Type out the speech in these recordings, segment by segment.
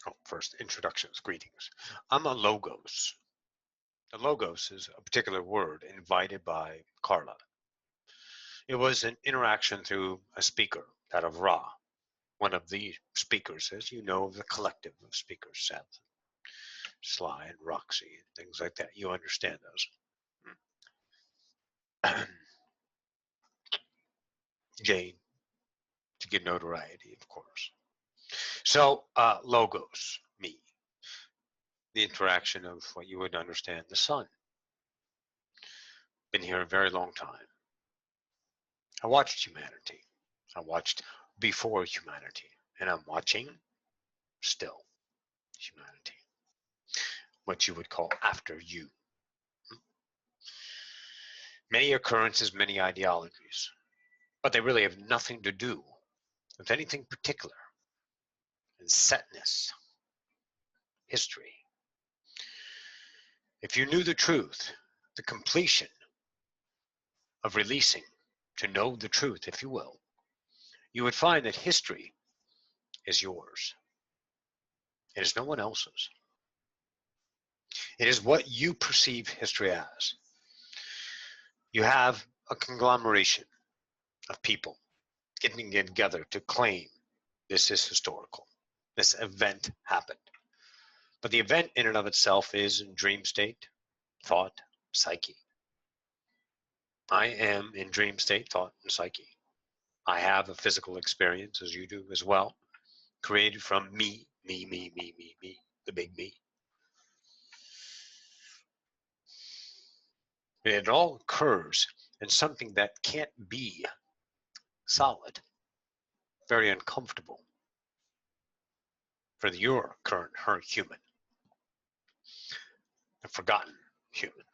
Oh, first, introductions, greetings. I'm a logos. The logos is a particular word invited by Carla. It was an interaction through a speaker, that of Ra, one of the speakers, as you know, the collective of speakers, Seth, Sly, and Roxy, and things like that. You understand those. Jane, to get notoriety, of course. So, logos, me, the interaction of what you would understand, the sun. Been here a very long time. I watched humanity. I watched before humanity, and I'm watching still humanity. What you would call after you. Many occurrences, many ideologies, but they really have nothing to do with anything particular. And setness, history. If you knew the truth, the completion of releasing to know the truth, if you will, you would find that history is yours. It is no one else's. It is what you perceive history as. You have a conglomeration of people getting together to claim this is historical. This event happened. But the event in and of itself is in dream state, thought, psyche. I am in dream state, thought, and psyche. I have a physical experience, as you do as well, created from me, the big me. And it all occurs in something that can't be solid, very uncomfortable for your current human, a forgotten human.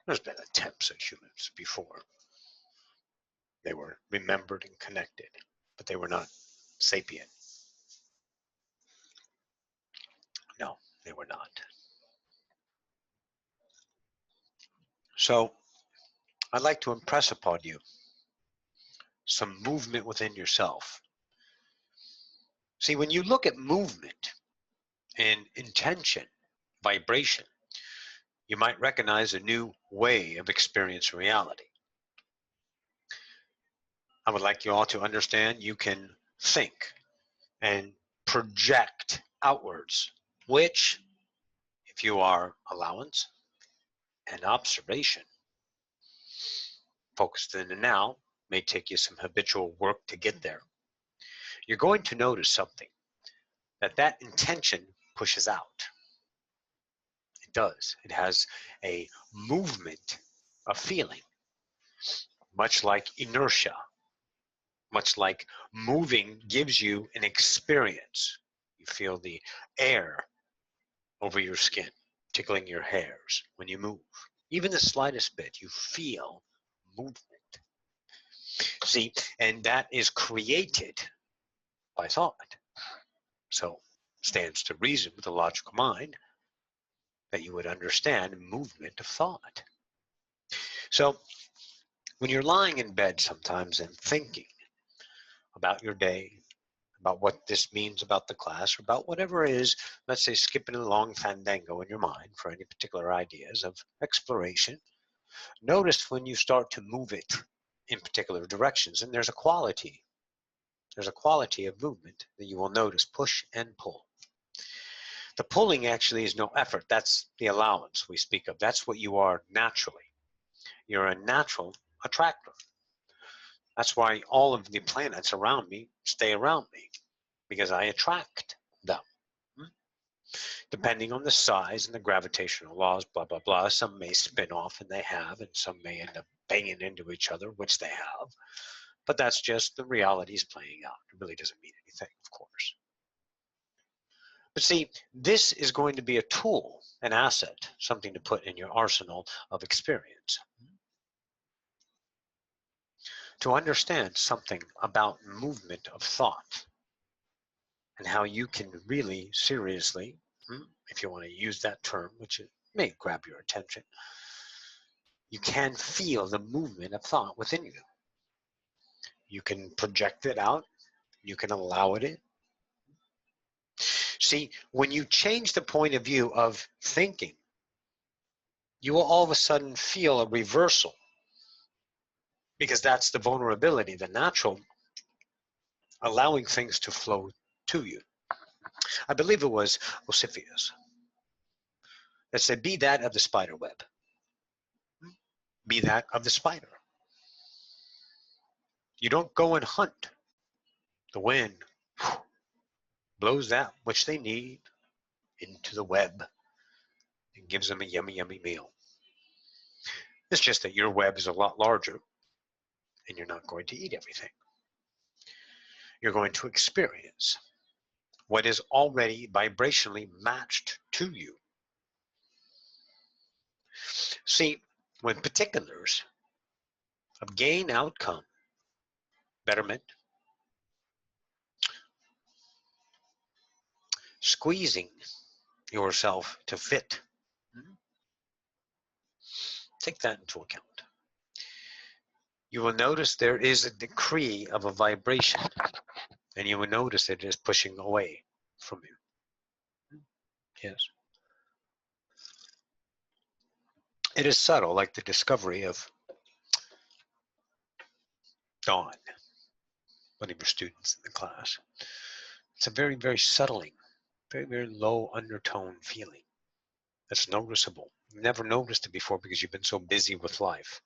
There's been attempts at humans before. They were remembered and connected, but they were not sapient. No, they were not. So I'd like to impress upon you some movement within yourself. See, when you look at movement and intention, vibration, you might recognize a new way of experiencing reality. I would like you all to understand you can think and project outwards, which, if you are allowance and observation, focused in the now, may take you some habitual work to get there. You're going to notice something, that intention pushes out. It does. It has a movement of feeling, much like inertia, much like moving gives you an experience. You feel the air over your skin, tickling your hairs when you move. Even the slightest bit, you feel movement. See, and that is created by thought. So, stands to reason with a logical mind that you would understand movement of thought. So, when you're lying in bed sometimes and thinking about your day, about what this means about the class, or about whatever it is, let's say skipping a long fandango in your mind for any particular ideas of exploration, notice when you start to move it in particular directions, and there's a quality of movement that you will notice, push and pull. The pulling actually is no effort. That's the allowance we speak of. That's what you are naturally. You're a natural attractor. That's why all of the planets around me stay around me, because I attract them. Depending on the size and the gravitational laws, blah, blah, blah. Some may spin off, and they have, and some may end up banging into each other, which they have. But that's just the realities playing out. It really doesn't mean anything, of course. But see, this is going to be a tool, an asset, something to put in your arsenal of experience. To understand something about movement of thought and how you can really seriously, if you want to use that term, which may grab your attention, you can feel the movement of thought within you. You can project it out. You can allow it in. See, when you change the point of view of thinking, you will all of a sudden feel a reversal, because that's the vulnerability, the natural, allowing things to flow to you. I believe it was Osiphus that said, be that of the spider web. Be that of the spider. You don't go and hunt. The wind blows that which they need into the web and gives them a yummy, yummy meal. It's just that your web is a lot larger and you're not going to eat everything. You're going to experience what is already vibrationally matched to you. See, when particulars of gain outcome, betterment, squeezing yourself to fit, take that into account. You will notice there is a decree of a vibration, and you will notice it is pushing away from you. Yes. It is subtle, like the discovery of dawn, one of your students in the class. It's a very, very subtling, very, very low undertone feeling that's noticeable. You've never noticed it before because you've been so busy with life.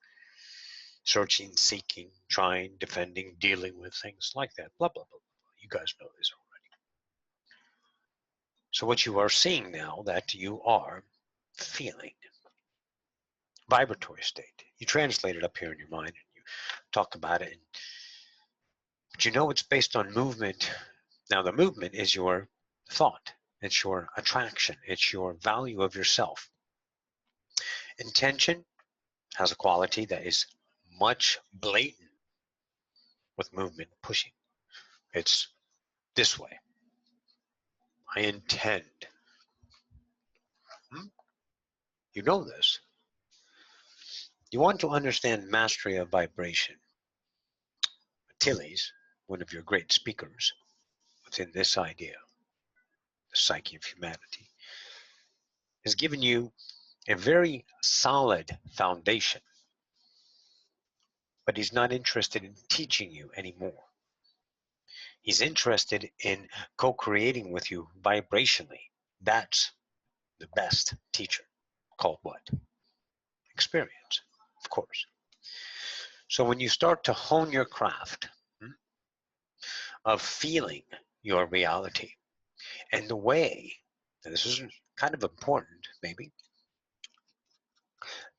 Searching, seeking, trying, defending, dealing with things like that. Blah, blah, blah, blah. You guys know this already. So what you are seeing now, that you are feeling, vibratory state. You translate it up here in your mind and you talk about it. But you know it's based on movement. Now the movement is your thought. It's your attraction. It's your value of yourself. Intention has a quality that is much blatant with movement pushing. It's this way. I intend. You know this. You want to understand mastery of vibration. Achilles, one of your great speakers within this idea, the psyche of humanity, has given you a very solid foundation, but he's not interested in teaching you anymore. He's interested in co-creating with you vibrationally. That's the best teacher. Called what? Experience, of course. So when you start to hone your craft of feeling your reality, and the way, and this is kind of important maybe,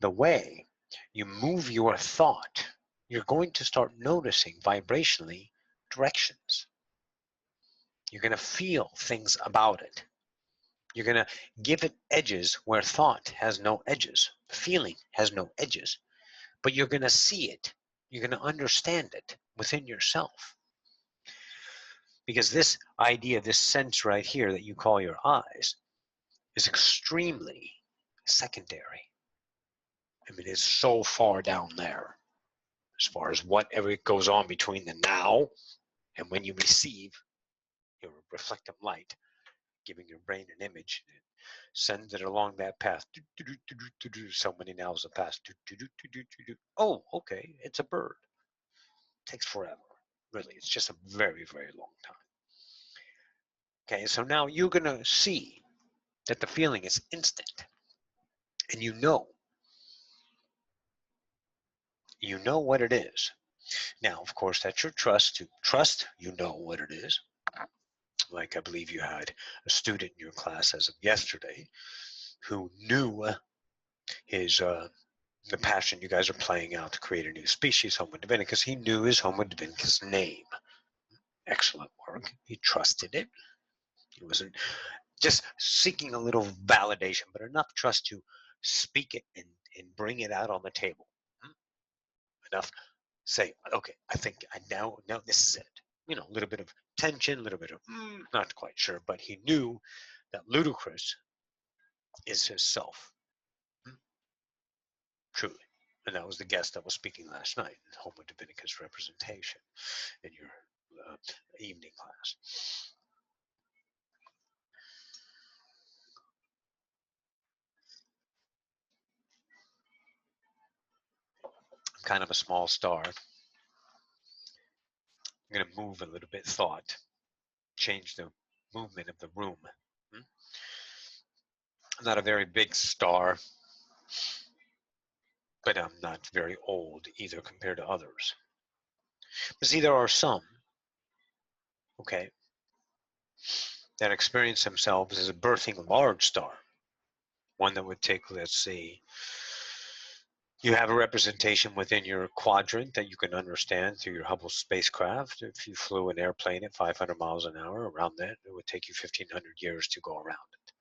the way you move your thought, you're going to start noticing vibrationally directions. You're going to feel things about it. You're going to give it edges where thought has no edges. Feeling has no edges. But you're going to see it. You're going to understand it within yourself. Because this idea, this sense right here that you call your eyes, is extremely secondary. I mean, it's so far down there as far as whatever goes on between the now and when you receive your reflective light, giving your brain an image, and sends it along that path. So many nows have passed. Oh, okay, it's a bird. It takes forever. Really, it's just a very, very long time. Okay, so now you're going to see that the feeling is instant. And you know what it is. Now, of course, that's your trust to trust you know what it is. Like I believe you had a student in your class as of yesterday who knew his the passion you guys are playing out to create a new species, Homo divinicus. He knew his Homo divinicus name. Excellent work. He trusted it. He wasn't just seeking a little validation, but enough trust to speak it and bring it out on the table. Enough say, okay, I think I now this is it. You know, a little bit of tension, a little bit of not quite sure, but he knew that ludicrous is his self. Truly. And that was the guest that was speaking last night, Homo divinicus representation in your evening class. kind of a small star. I'm going to move a little bit, thought, change the movement of the room. I'm not a very big star, but I'm not very old either compared to others. But see, there are some, okay, that experience themselves as a birthing a large star. One that would take, let's see, you have a representation within your quadrant that you can understand through your Hubble spacecraft. If you flew an airplane at 500 miles an hour around that, it would take you 1,500 years to go around it.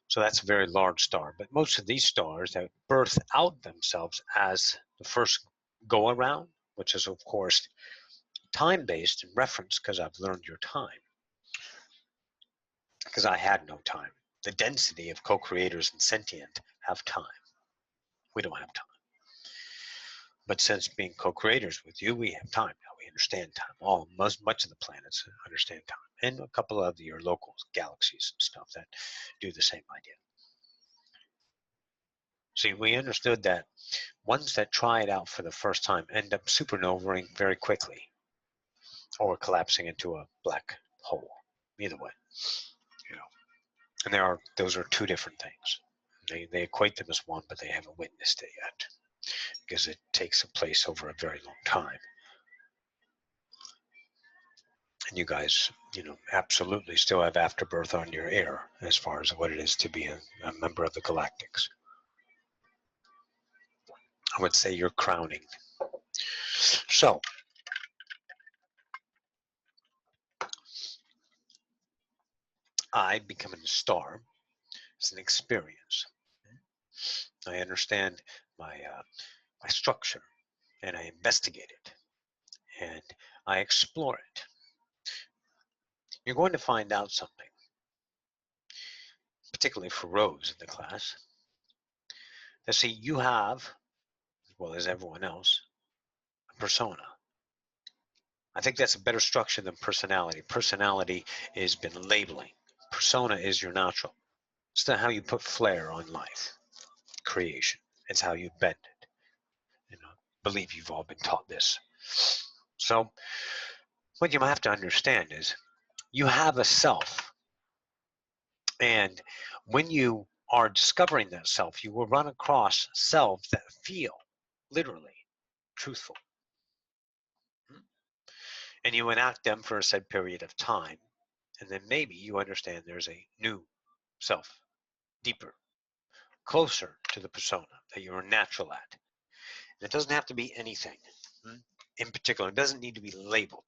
So that's a very large star. But most of these stars that birth out themselves as the first go around, which is, of course, time-based in reference because I've learned your time. Because I had no time. The density of co-creators and sentient have time. We don't have time. But since being co-creators with you, we have time now. We understand time. Much of the planets understand time. And a couple of your local galaxies and stuff that do the same idea. See, we understood that ones that try it out for the first time end up supernovaing very quickly or collapsing into a black hole. Either way, you know. And those are two different things. They equate them as one, but they haven't witnessed it yet because it takes place over a very long time. And you guys, absolutely still have afterbirth on your air as far as what it is to be a member of the Galactics. I would say you're crowning. So, I becoming a star is an experience. I understand my structure, and I investigate it, and I explore it. You're going to find out something, particularly for Rose in the class. That see, you have, as well as everyone else, a persona. I think that's a better structure than personality. Personality has been labeling. Persona is your natural. It's not how you put flair on life, creation. It's how you bend it. Believe you've all been taught this. So, what you have to understand is you have a self. And when you are discovering that self, you will run across selves that feel literally truthful. And you enact them for a set period of time. And then maybe you understand there's a new self, deeper, closer to the persona that you're natural at. And it doesn't have to be anything in particular. It doesn't need to be labeled.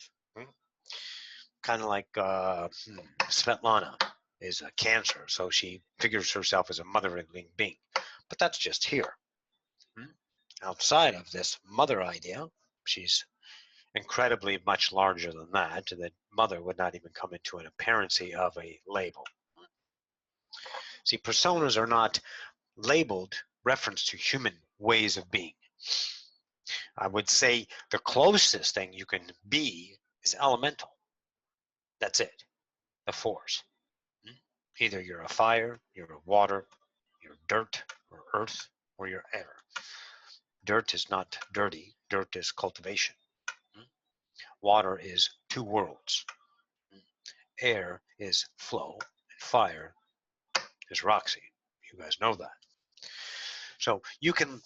Kind of like Svetlana is a Cancer, so she figures herself as a motherling being. But that's just here. Outside of this mother idea, she's incredibly much larger than that. The mother would not even come into an apparency of a label. See, personas are not labeled reference to human ways of being. I would say the closest thing you can be is elemental. That's it. The force. Either you're a fire, you're a water, you're dirt or earth, or you're air. Dirt is not dirty. Dirt is cultivation. Water is two worlds. Air is flow, and fire is Roxy. You guys know that. So you can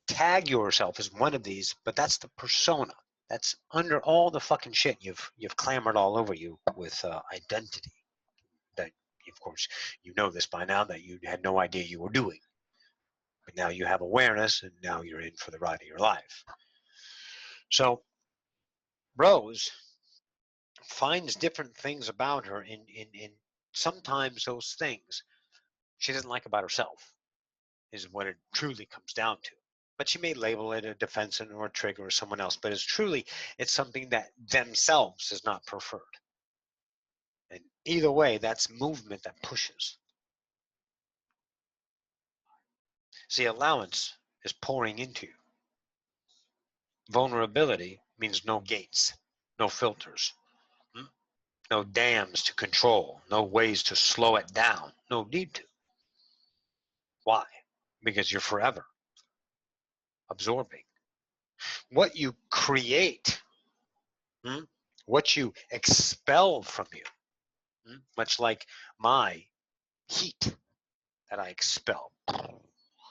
tag yourself as one of these, but that's the persona. That's under all the fucking shit you've clamored all over you with identity. That, of course, you know this by now, that you had no idea you were doing. But now you have awareness, and now you're in for the ride of your life. So Rose finds different things about her, in sometimes those things she doesn't like about herself is what it truly comes down to. But she may label it a defense or a trigger or someone else, but it's something that themselves is not preferred. And either way, that's movement that pushes. See, allowance is pouring into you. Vulnerability means no gates, no filters, no dams to control, no ways to slow it down, no need to. Why? Because you're forever absorbing What you create, what you expel from you, much like my heat that I expel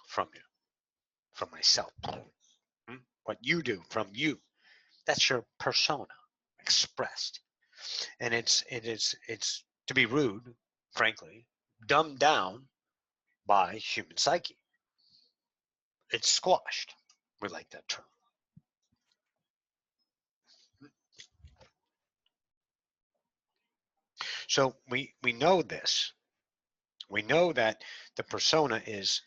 from you, from myself. What you do from you, that's your persona expressed. And it's to be rude, frankly, dumbed down by human psyche. It's squashed. We like that term. So we know this. We know that the persona is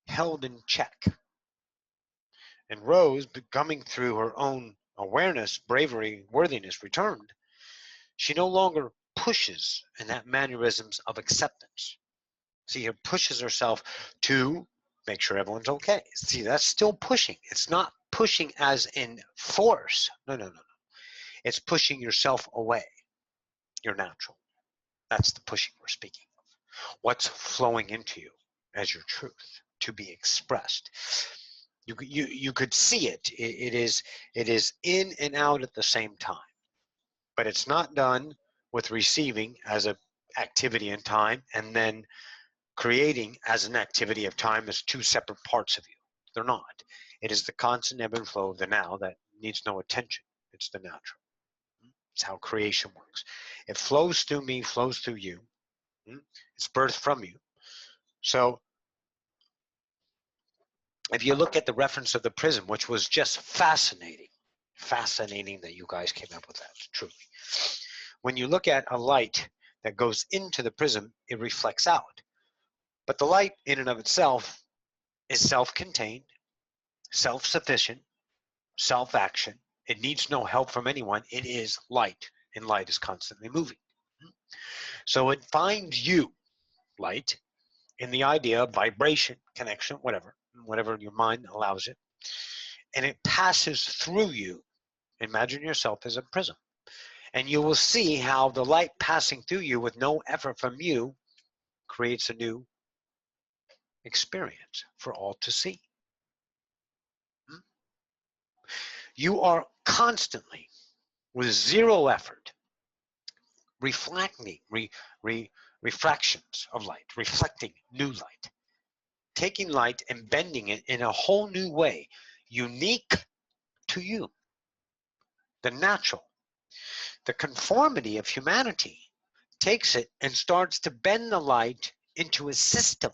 held in check. And Rose, coming through her own awareness, bravery, worthiness returned, she no longer pushes in that mannerisms of acceptance. See, it pushes herself to make sure everyone's okay. See, that's still pushing. It's not pushing as in force. No, no, no, no. It's pushing yourself away. You're natural. That's the pushing we're speaking of. What's flowing into you as your truth to be expressed. You could see it. It is in and out at the same time. But it's not done with receiving as an activity in time and then creating as an activity of time as two separate parts of you. They're not. It is the constant ebb and flow of the now that needs no attention. It's the natural. It's how creation works. It flows through me, flows through you. It's birthed from you. So if you look at the reference of the prism, which was just fascinating that you guys came up with that, truly. When you look at a light that goes into the prism, it reflects out. But the light in and of itself is self-contained, self-sufficient, self-action. It needs no help from anyone. It is light, and light is constantly moving. So it finds you, light, in the idea of vibration, connection, whatever your mind allows it. And it passes through you. Imagine yourself as a prism. And you will see how the light passing through you with no effort from you creates a new experience for all to see. You are constantly, with zero effort, reflecting refractions of light, reflecting new light, taking light and bending it in a whole new way, unique to you. The natural, the conformity of humanity takes it and starts to bend the light into a system.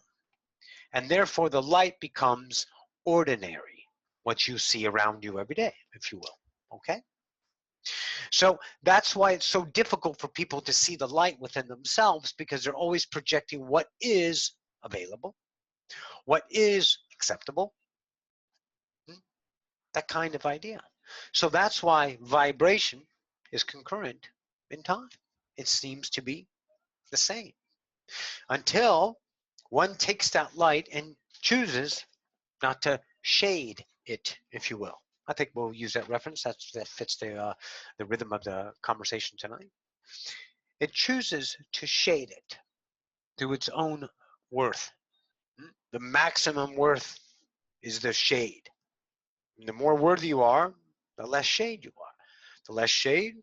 And therefore the light becomes ordinary, what you see around you every day, if you will, okay? So that's why it's so difficult for people to see the light within themselves, because they're always projecting what is available, what is acceptable, that kind of idea. So that's why vibration is concurrent in time. It seems to be the same until one takes that light and chooses not to shade it, if you will. I think we'll use that reference. That fits the rhythm of the conversation tonight. It chooses to shade it through its own worth. The maximum worth is the shade. And the more worthy you are, the less shade you are. The less shade,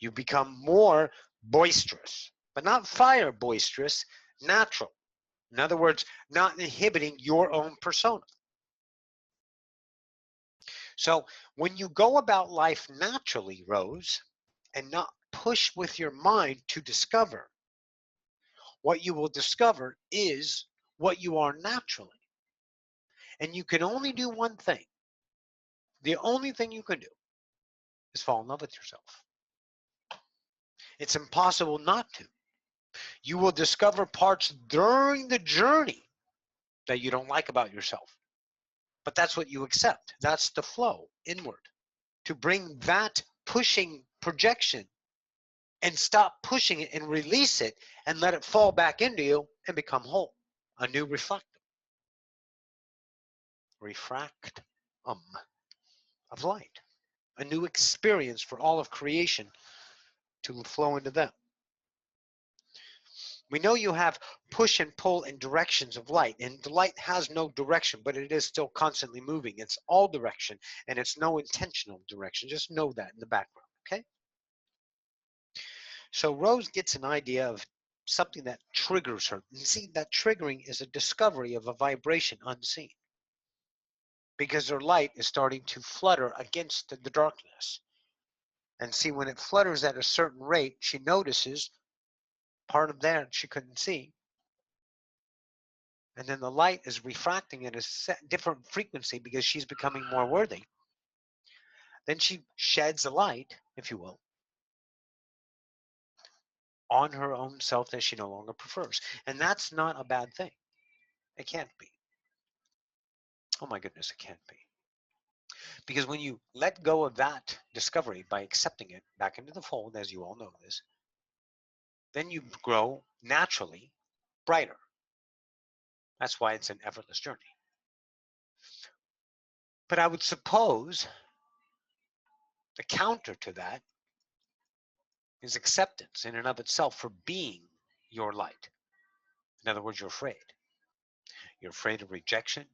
you become more boisterous, but not fire boisterous, natural. In other words, not inhibiting your own persona. So when you go about life naturally, Rose, and not push with your mind to discover, what you will discover is what you are naturally. And you can only do one thing. The only thing you can do is fall in love with yourself. It's impossible not to. You will discover parts during the journey that you don't like about yourself. But that's what you accept. That's the flow inward. To bring that pushing projection and stop pushing it and release it and let it fall back into you and become whole. A new reflectum. Refractum of light. A new experience for all of creation to flow into them. We know you have push and pull in directions of light, and the light has no direction, but it is still constantly moving. It's all direction, and it's no intentional direction. Just know that in the background, okay? So Rose gets an idea of something that triggers her. And see, that triggering is a discovery of a vibration unseen, because her light is starting to flutter against the darkness. And see, when it flutters at a certain rate, she notices part of there she couldn't see. And then the light is refracting at a different frequency because she's becoming more worthy. Then she sheds a light, if you will, on her own self that she no longer prefers. And that's not a bad thing. It can't be. Oh my goodness, it can't be. Because when you let go of that discovery by accepting it back into the fold, as you all know this, then you grow naturally brighter. That's why it's an effortless journey. But I would suppose the counter to that is acceptance in and of itself for being your light. In other words, you're afraid. You're afraid of rejection.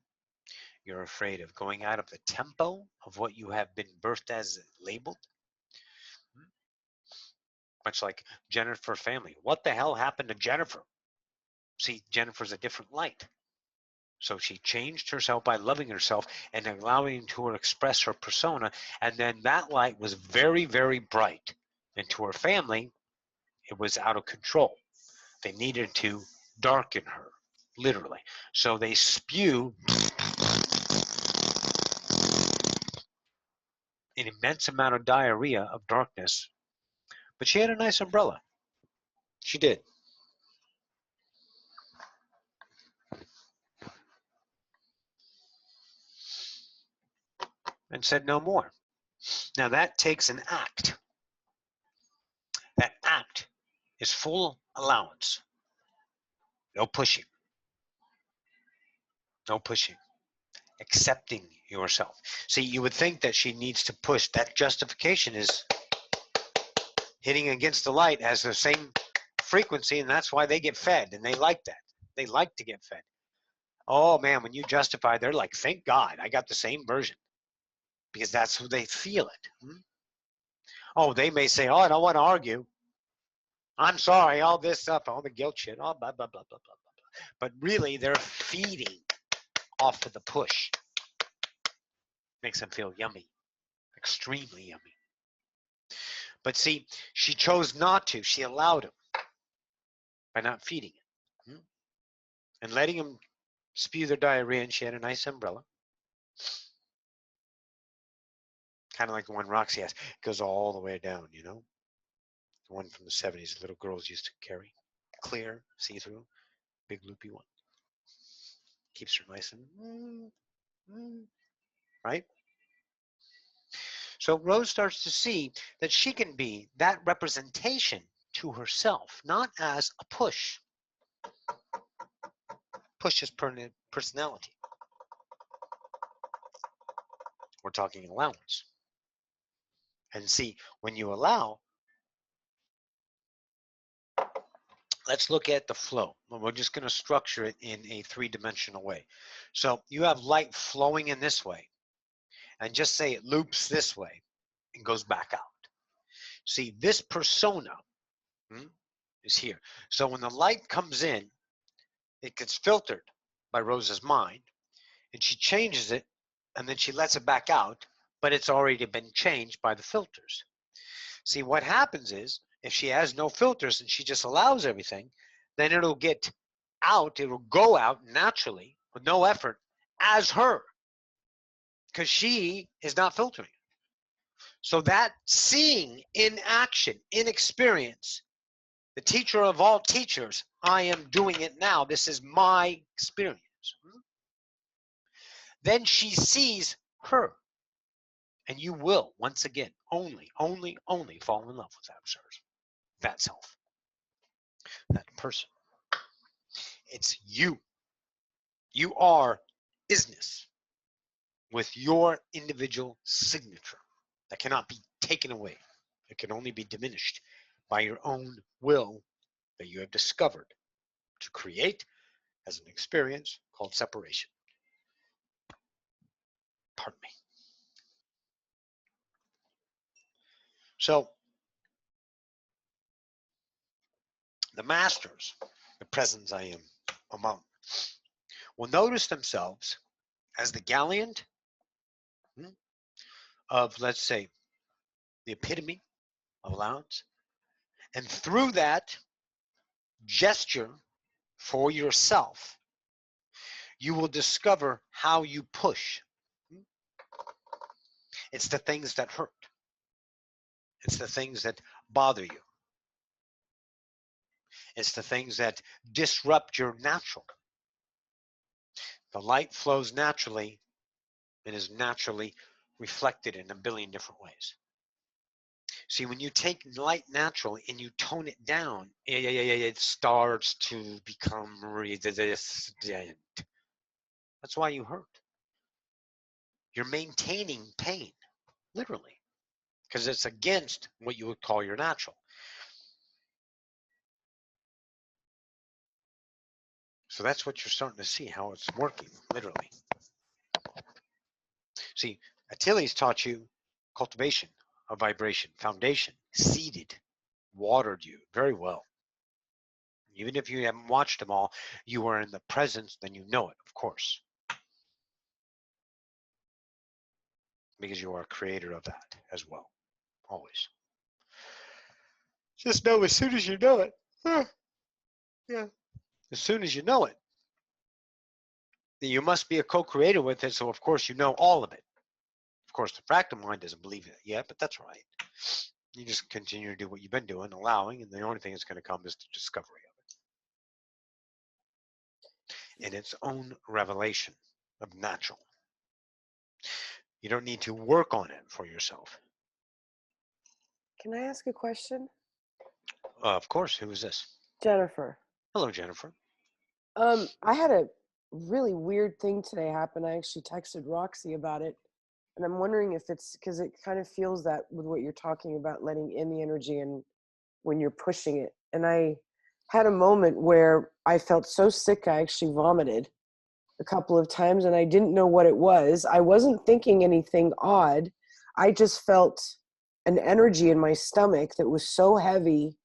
You're afraid of going out of the tempo of what you have been birthed as labeled. Much like Jennifer family. What the hell happened to Jennifer? See, Jennifer's a different light. So she changed herself by loving herself and allowing her to express her persona. And then that light was very, very bright. And to her family, it was out of control. They needed to darken her, literally. So they spew an immense amount of diarrhea of darkness. But she had a nice umbrella. She did. And said no more. Now that takes an act. That act is full allowance. No pushing. No pushing. Accepting yourself. See, you would think that she needs to push. That justification is hitting against the light has the same frequency, and that's why they get fed, and they like that. They like to get fed. Oh man, when you justify, they're like, thank God I got the same version, because that's who they feel it. Oh, they may say, oh, I don't want to argue. I'm sorry, all this stuff, all the guilt shit, oh, blah, blah, blah, blah, blah, blah. But really, they're feeding off of the push. Makes them feel yummy, extremely yummy. But see, she chose not to. She allowed him by not feeding it and letting him spew their diarrhea, and she had a nice umbrella. Kind of like the one Roxy has. It goes all the way down, you know? The one from the 70s little girls used to carry. Clear, see-through, big loopy one. Keeps her nice and, right? So Rose starts to see that she can be that representation to herself, not as a push. Push is personality. We're talking allowance. And see, when you allow, let's look at the flow. We're just going to structure it in a three-dimensional way. So you have light flowing in this way, and just say it loops this way and goes back out. See, this persona is here. So when the light comes in, it gets filtered by Rose's mind, and she changes it, and then she lets it back out, but it's already been changed by the filters. See, what happens is, if she has no filters and she just allows everything, then it'll get out, it'll go out naturally with no effort as her, because she is not filtering. So that seeing in action, in experience, the teacher of all teachers, I am doing it now, this is my experience. Then she sees her. And you will, once again, only fall in love with that self, that person. It's you. You are isness with your individual signature that cannot be taken away. It can only be diminished by your own will that you have discovered to create as an experience called separation. Pardon me. So the masters, the presence I am among, will notice themselves as the gallant of, let's say, the epitome of allowance. And through that gesture for yourself, you will discover how you push. It's the things that hurt. It's the things that bother you. It's the things that disrupt your natural. The light flows naturally and is naturally reflected in a billion different ways. See, when you take light natural and you tone it down, it starts to become resistant. That's why you hurt. You're maintaining pain, literally, because it's against what you would call your natural. So that's what you're starting to see, how it's working, literally. See, Achilles taught you cultivation of vibration, foundation, seeded, watered you very well. Even if you haven't watched them all, you are in the presence, then you know it, of course. Because you are a creator of that as well, always. Just know as soon as you know it, yeah, as soon as you know it, then you must be a co-creator with it, so of course you know all of it. Of course, the fractal mind doesn't believe it yet, but that's right. You just continue to do what you've been doing, allowing, and the only thing that's going to come is the discovery of it. And its own revelation of natural. You don't need to work on it for yourself. Can I ask a question? Of course. Who is this? Jennifer. Hello, Jennifer. I had a really weird thing today happen. I actually texted Roxy about it. And I'm wondering if it's because it kind of feels that with what you're talking about, letting in the energy and when you're pushing it. And I had a moment where I felt so sick, I actually vomited a couple of times and I didn't know what it was. I wasn't thinking anything odd. I just felt an energy in my stomach that was so heavy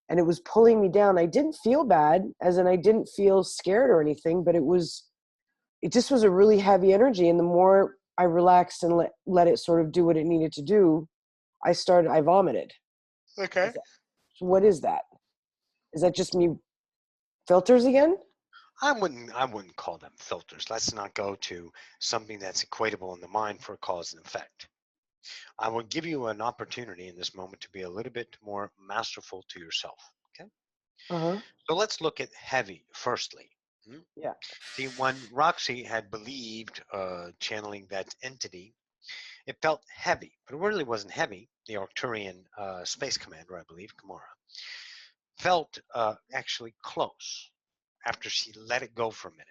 and it was pulling me down. I didn't feel bad, as in I didn't feel scared or anything, but it just was a really heavy energy. And the more I relaxed and let it sort of do what it needed to do, I vomited. Okay. What is that? Is that just me filters again? I wouldn't call them filters. Let's not go to something that's equatable in the mind for cause and effect. I will give you an opportunity in this moment to be a little bit more masterful to yourself. Okay. Uh-huh. So let's look at heavy firstly. Yeah. See, when Roxy had believed channeling that entity, it felt heavy, but it really wasn't heavy. The Arcturian space commander, I believe, Kamara, felt actually close after she let it go for a minute.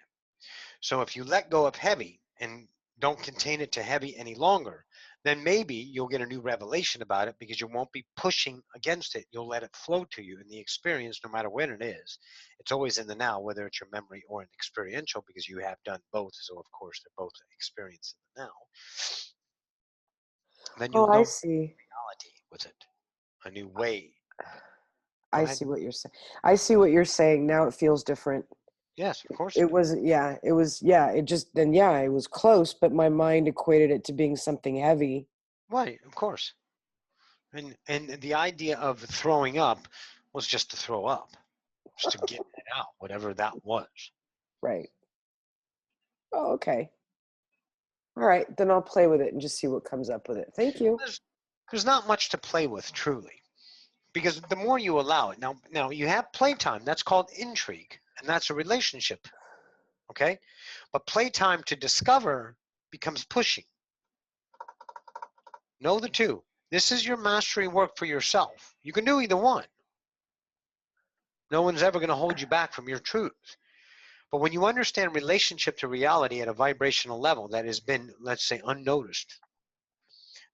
So if you let go of heavy and don't contain it to heavy any longer, then maybe you'll get a new revelation about it because you won't be pushing against it. You'll let it flow to you in the experience, no matter when it is. It's always in the now, whether it's your memory or an experiential, because you have done both. So of course, they're both experience in the now. Then Oh, you'll I know see. reality with it, a new way. Go I ahead. see what you're saying. I see what you're saying. Now it feels different. Yes, of course it It does. wasn't, yeah, it was, yeah, it just, then, yeah, it was close, but my mind equated it to being something heavy. Right, of course. And the idea of throwing up was just to throw up, just to get it out, whatever that was. Right. Oh, okay. All right. Then I'll play with it and just see what comes up with it. Thank you. There's not much to play with, truly, because the more you allow it, now you have playtime. That's called intrigue, and that's a relationship. Okay, but playtime to discover becomes pushing. Know the two. This is your mastery work for yourself. You can do either one. No one's ever going to hold you back from your truth. But when you understand relationship to reality at a vibrational level that has been, let's say, unnoticed,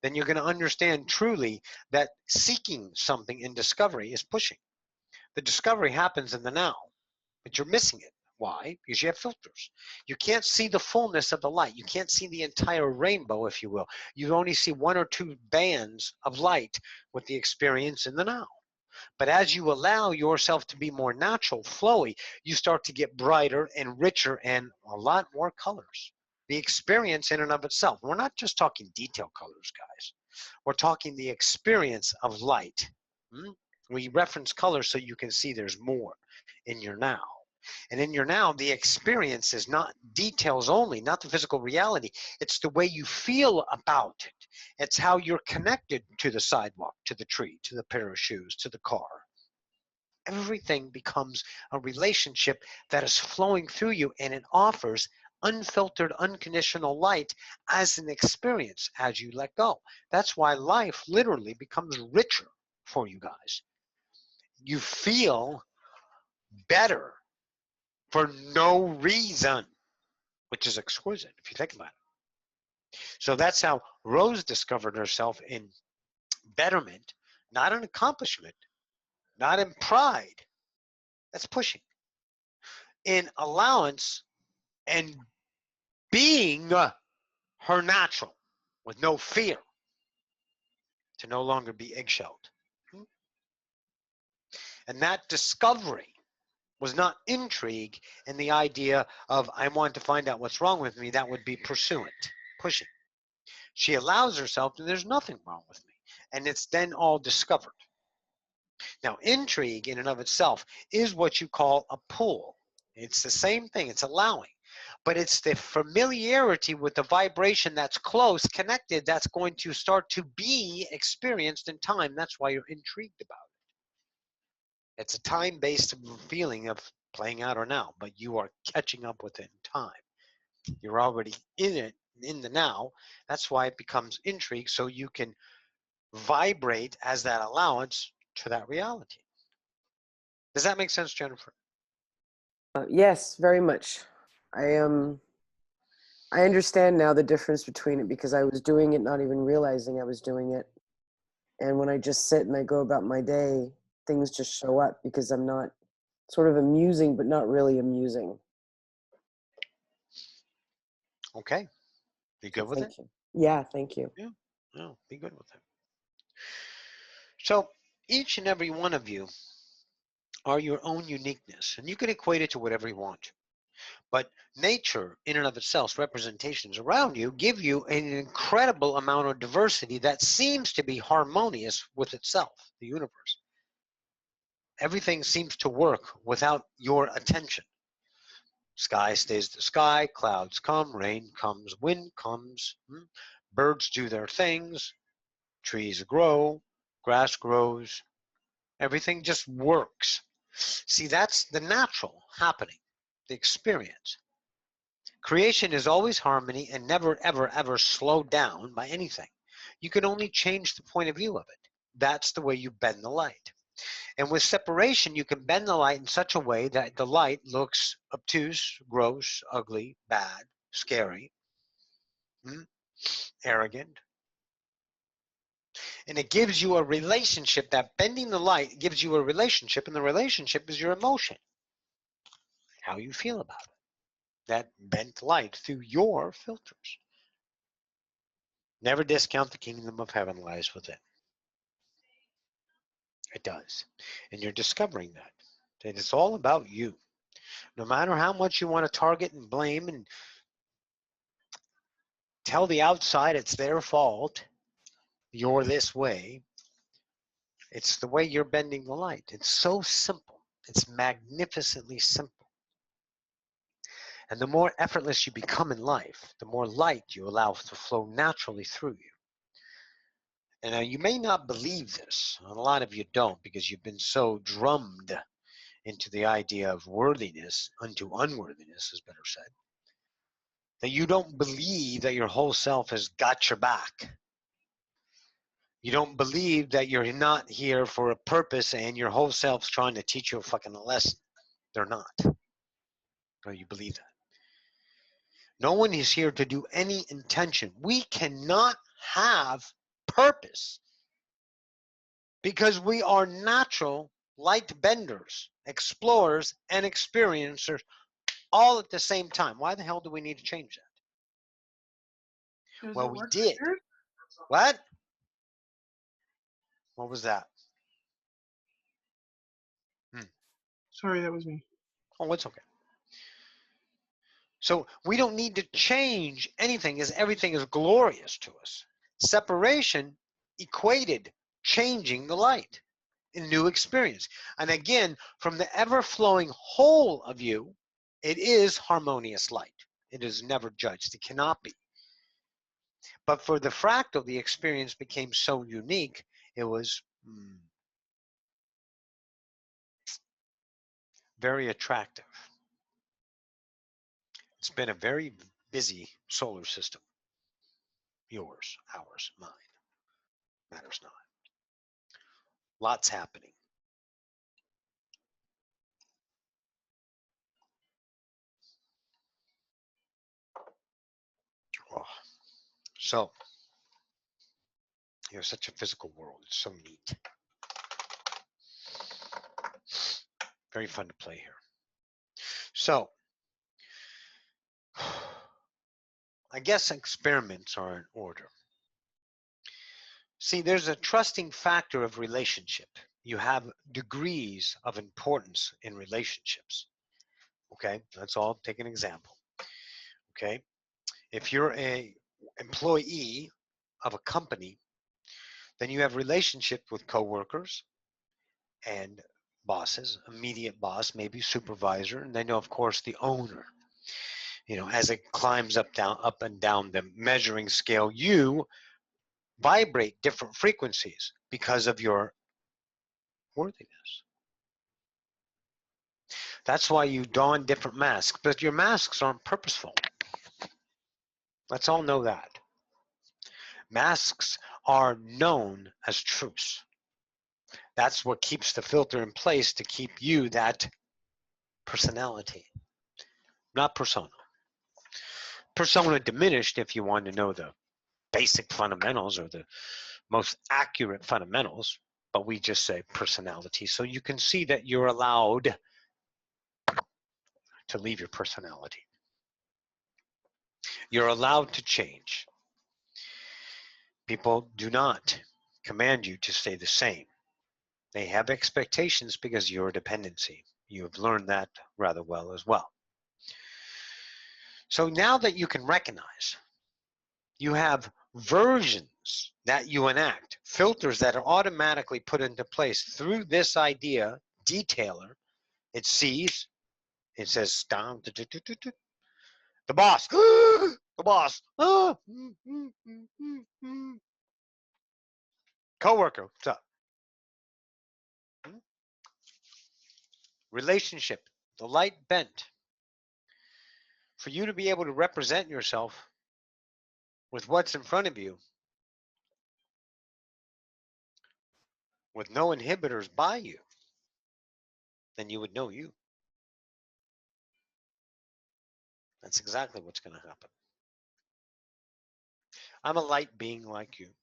then you're going to understand truly that seeking something in discovery is pushing. The discovery happens in the now. but you're missing it. Why? Because you have filters. You can't see the fullness of the light. You can't see the entire rainbow, if you will. You only see one or two bands of light with the experience in the now. But as you allow yourself to be more natural, flowy, you start to get brighter and richer and a lot more colors. The experience in and of itself. We're not just talking detail colors, guys. We're talking the experience of light. We reference colors so you can see there's more in your now. And in your now, the experience is not details only, not the physical reality. It's the way you feel about it. It's how you're connected to the sidewalk, to the tree, to the pair of shoes, to the car. Everything becomes a relationship that is flowing through you, and it offers unfiltered, unconditional light as an experience as you let go. That's why life literally becomes richer for you guys. You feel better for no reason, which is exquisite if you think about it. So that's how Rose discovered herself in betterment, not in accomplishment, not in pride. That's pushing. In allowance and being her natural with no fear to no longer be eggshelled. And that discovery was not intrigue and the idea of I want to find out what's wrong with me. That would be pursuant, pushing. She allows herself and there's nothing wrong with me. And it's then all discovered. Now, intrigue in and of itself is what you call a pull. It's the same thing. It's allowing. But it's the familiarity with the vibration that's close, connected, that's going to start to be experienced in time. That's why you're intrigued about it. It's a time-based feeling of playing out or now, but you are catching up with it in time. You're already in it, in the now. That's why it becomes intrigue, so you can vibrate as that allowance to that reality. Does that make sense, Jennifer? Yes, very much. I I understand now the difference between it because I was doing it not even realizing I was doing it. And when I just sit and I go about my day, things just show up because I'm not sort of amusing, but not really amusing. Okay. Be So good with it? thank you. Yeah, thank you. Yeah. No, be good with it. So each and every one of you are your own uniqueness, and you can equate it to whatever you want. But nature, in and of itself, representations around you give you an incredible amount of diversity that seems to be harmonious with itself, the universe. Everything seems to work without your attention. Sky stays the sky, clouds come, rain comes, wind comes, birds do their things, trees grow, grass grows, everything just works. See, that's the natural happening, the experience. Creation is always harmony and never, ever, ever slowed down by anything. You can only change the point of view of it. That's the way you bend the light. And with separation, you can bend the light in such a way that the light looks obtuse, gross, ugly, bad, scary, arrogant. And it gives you a relationship. That bending the light gives you a relationship, and the relationship is your emotion, how you feel about it. That bent light through your filters. Never discount the kingdom of heaven lies within. It does. And you're discovering that. That it's all about you. No matter how much you want to target and blame and tell the outside it's their fault, you're this way, it's the way you're bending the light. It's so simple. It's magnificently simple. And the more effortless you become in life, the more light you allow to flow naturally through you. And now you may not believe this, and a lot of you don't because you've been so drummed into the idea of worthiness unto unworthiness, is better said, that you don't believe that your whole self has got your back. You don't believe that you're not here for a purpose and your whole self's trying to teach you a fucking lesson. They're not. Or you believe that. No one is here to do any intention. We cannot have purpose because we are natural light benders. explorers, and experiencers all at the same time. Why the hell do we need to change that? Does Well, it we work did. for yours? What? What was that? Sorry, that was me. Oh, it's okay. So we don't need to change anything, as everything is glorious to us. Separation equated changing the light in new experience. And again, from the ever-flowing whole of you, it is harmonious light. It is never judged. It cannot be. But for the fractal, the experience became so unique, it was very attractive. It's been a very busy solar system. Yours, ours, mine. Matters not. Lots happening. Oh. So, such a physical world. It's so neat. Very fun to play here. So, I guess experiments are in order. See, there's a trusting factor of relationship. You have degrees of importance in relationships. Okay, let's all take an example. Okay, if you're a employee of a company, then you have relationship with coworkers and bosses, immediate boss, maybe supervisor, and then of course the owner. As it climbs up and down the measuring scale, you vibrate different frequencies because of your worthiness. That's why you don different masks, but your masks aren't purposeful. Let's all know that. Masks are known as truths. That's what keeps the filter in place to keep you that personality, not persona. Persona diminished if you want to know the basic fundamentals or the most accurate fundamentals, but we just say personality. So you can see that you're allowed to leave your personality. You're allowed to change. People do not command you to stay the same. They have expectations because you're a dependency. You have learned that rather well as well. So now that you can recognize, you have versions that you enact, filters that are automatically put into place through this idea, detailer. It sees, it says down, the boss, the boss, coworker, what's up? Relationship, the light bent. For you to be able to represent yourself with what's in front of you, with no inhibitors by you, then you would know you. That's exactly what's going to happen. I'm a light being like you.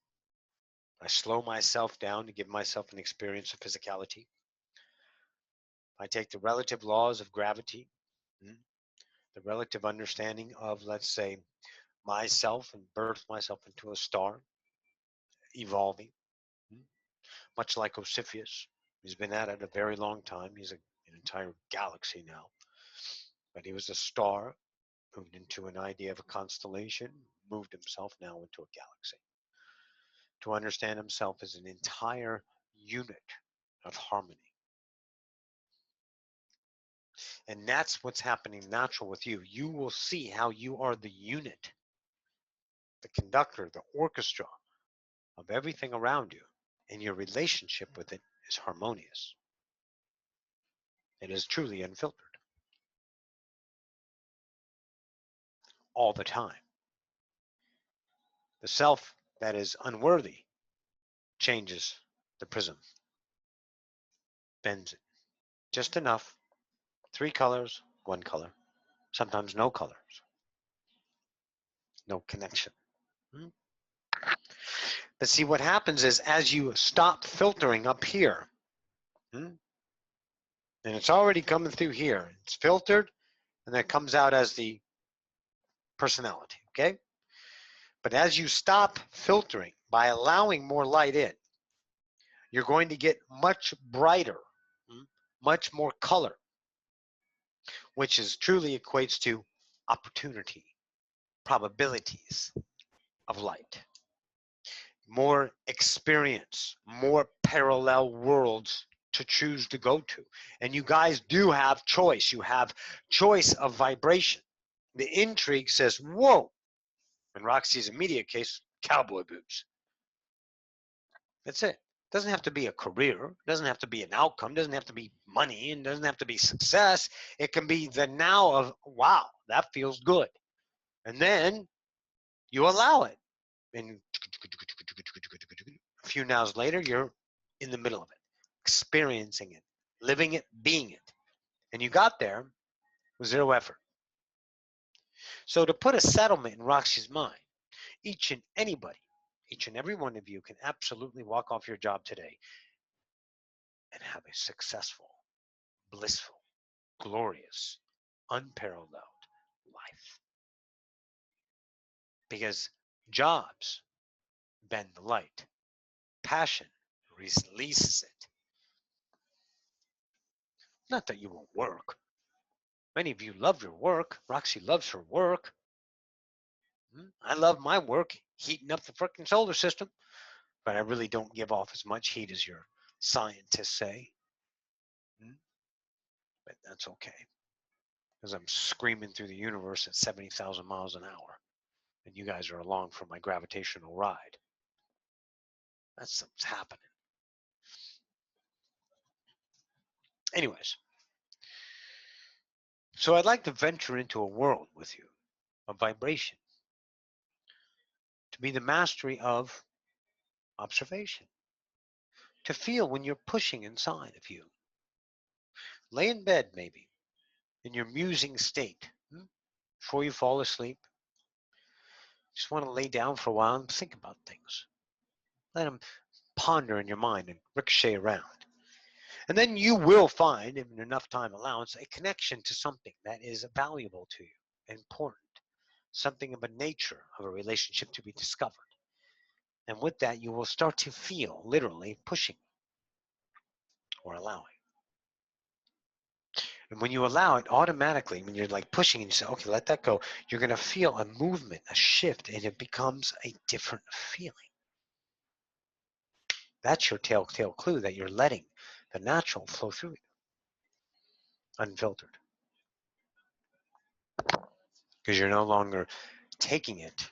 I slow myself down to give myself an experience of physicality. I take the relative laws of gravity, the relative understanding of, let's say, myself, and birth myself into a star, evolving, much like Osiphus. He's been at it a very long time. He's an entire galaxy now. But he was a star, moved into an idea of a constellation, moved himself now into a galaxy. To understand himself as an entire unit of harmony. And that's what's happening natural with you. You will see how you are the unit, the conductor, the orchestra of everything around you, and your relationship with it is harmonious. It is truly unfiltered. All the time. The self that is unworthy changes the prism, bends it just enough. 3 colors, 1 color, sometimes no colors, no connection. But see, what happens is as you stop filtering up here, And it's already coming through here. It's filtered, and then it comes out as the personality, okay? But as you stop filtering by allowing more light in, you're going to get much brighter, much more color, which is truly equates to opportunity, probabilities of light, more experience, more parallel worlds to choose to go to. And you guys do have choice. You have choice of vibration. The intrigue says, whoa. In Roxy's immediate case, cowboy boots. That's it. Doesn't have to be a career, doesn't have to be an outcome, doesn't have to be money, and doesn't have to be success. It can be the now of, wow, that feels good. And then you allow it. And a few nows later, you're in the middle of it, experiencing it, living it, being it. And you got there with zero effort. So to put a settlement in Roxy's mind, each and every one of you can absolutely walk off your job today and have a successful, blissful, glorious, unparalleled life. Because jobs bend the light. Passion releases it. Not that you won't work. Many of you love your work. Roxy loves her work. I love my work, heating up the frickin' solar system. But I really don't give off as much heat as your scientists say. But that's okay. Because I'm screaming through the universe at 70,000 miles an hour. And you guys are along for my gravitational ride. That's what's happening. Anyways. So I'd like to venture into a world with you, a vibration. To be the mastery of observation. To feel when you're pushing inside of you. Lay in bed maybe, in your musing state, before you fall asleep. Just want to lay down for a while and think about things. Let them ponder in your mind and ricochet around. And then you will find, in enough time allowance, a connection to something that is valuable to you, important, something of a nature of a relationship to be discovered. And with that, you will start to feel, literally, pushing or allowing. And when you allow it, automatically, when you're like pushing and you say, okay, let that go, you're going to feel a movement, a shift, and it becomes a different feeling. That's your telltale clue that you're letting the natural flow through you, unfiltered. Because you're no longer taking it,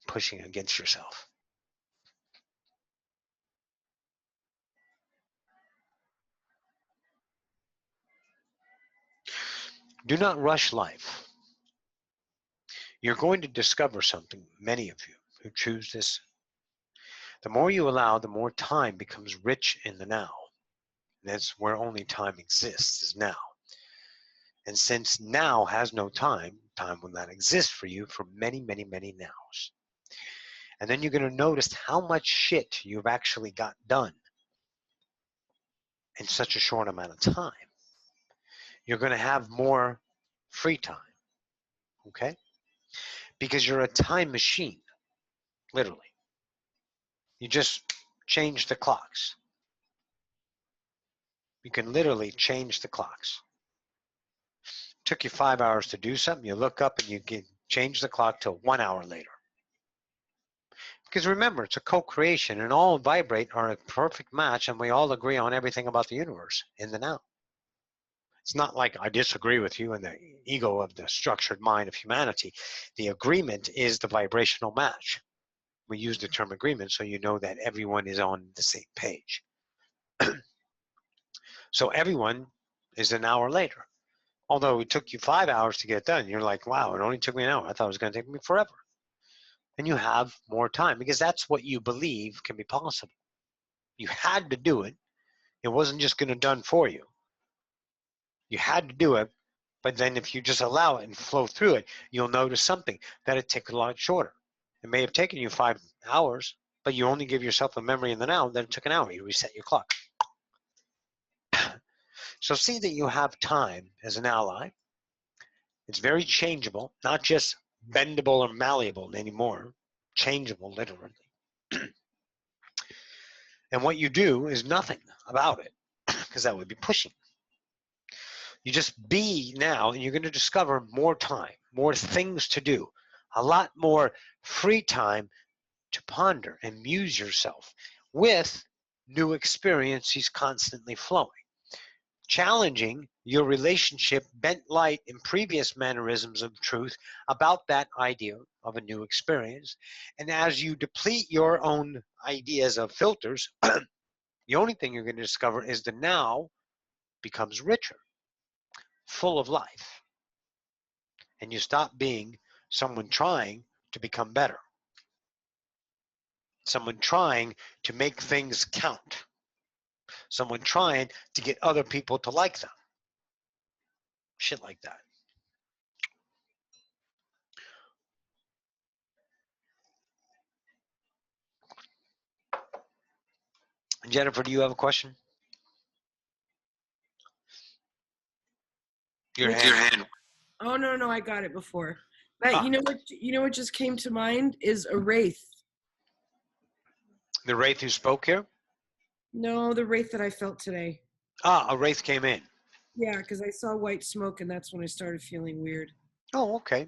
pushing against yourself. Do not rush life. You're going to discover something, many of you who choose this. The more you allow, the more time becomes rich in the now. That's where only time exists, is now. And since now has no time, time will not exist for you for many, many, many nows. And then you're going to notice how much shit you've actually got done in such a short amount of time. You're going to have more free time, okay? Because you're a time machine, literally. You just change the clocks. You can literally change the clocks. It took you 5 hours to do something, you look up and you can change the clock to 1 hour later. Because remember, it's a co-creation and all vibrate are a perfect match and we all agree on everything about the universe in the now. It's not like I disagree with you in the ego of the structured mind of humanity. The agreement is the vibrational match. We use the term agreement so you know that everyone is on the same page. So everyone is an hour later. Although it took you 5 hours to get done, you're like, wow, it only took me an hour. I thought it was going to take me forever. And you have more time because that's what you believe can be possible. You had to do it. It wasn't just going to done for you. You had to do it, but then if you just allow it and flow through it, you'll notice something, that it takes a lot shorter. It may have taken you 5 hours, but you only give yourself a memory in the now that it took an hour. You reset your clock. So see that you have time as an ally. It's very changeable, not just bendable or malleable anymore, changeable literally. And what you do is nothing about it, because that would be pushing. You just be now, and you're going to discover more time, more things to do, a lot more free time to ponder and muse yourself with new experiences constantly flowing, challenging your relationship bent light in previous mannerisms of truth about that idea of a new experience. And as you deplete your own ideas of filters, the only thing you're going to discover is the now becomes richer, full of life. And you stop being someone trying to become better, someone trying to make things count, someone trying to get other people to like them. Shit like that. Jennifer, do you have a question? Your hand. Oh no, I got it before. But Ah. you know what just came to mind is a wraith. The Wraith who spoke here? No, the wraith that I felt today. Ah, a Wraith came in. Yeah, because I saw white smoke and that's when I started feeling weird. Oh, okay.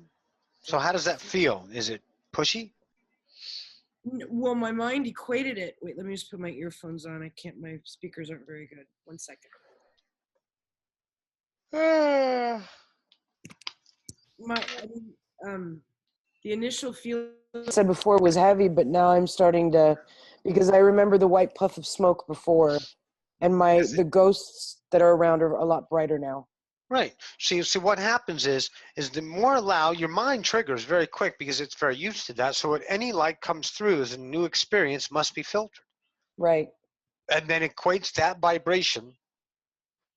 So how does that feel? Is it pushy? Well, my mind equated it. Wait, let me just put my earphones on. My speakers aren't very good. 1 second. The initial feeling I said before was heavy, but now I'm starting to, because I remember the white puff of smoke before, and the ghosts that are around are a lot brighter now. Right. See what happens is the more your mind triggers very quick because it's very used to that. So any light comes through as a new experience must be filtered. Right. And then equates that vibration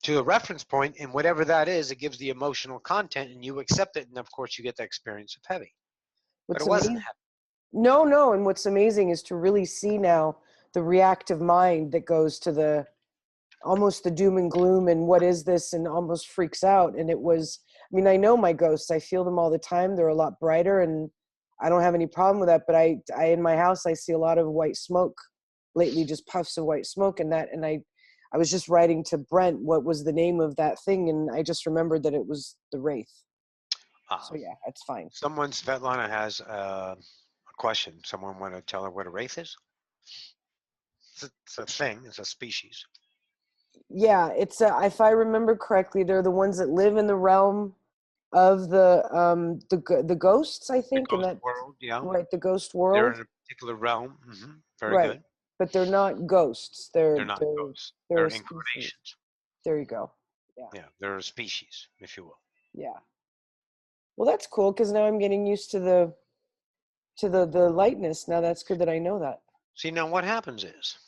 to a reference point, and whatever that is, it gives the emotional content, and you accept it, and of course you get the experience of heavy. But it wasn't heavy. No, and what's amazing is to really see now the reactive mind that goes to almost the doom and gloom and what is this, and almost freaks out. And I know my ghosts, I feel them all the time. They're a lot brighter and I don't have any problem with that. But I in my house, I see a lot of white smoke lately, just puffs of white smoke and I was just writing to Brent what was the name of that thing, and I just remembered that it was the Wraith. So yeah, it's fine. Svetlana has a question. Someone want to tell her what a Wraith is? It's a thing. It's a species. Yeah, if I remember correctly, they're the ones that live in the realm of the ghosts, I think, the ghost world, yeah. Right, the ghost world. They're in a particular realm. Mm-hmm. Very right. good. But they're not ghosts. They're not ghosts. They're incarnations. There you go. Yeah. Yeah, they're a species, if you will. Yeah. Well, that's cool because now I'm getting used to the lightness. Now that's good that I know that. See, now what happens is,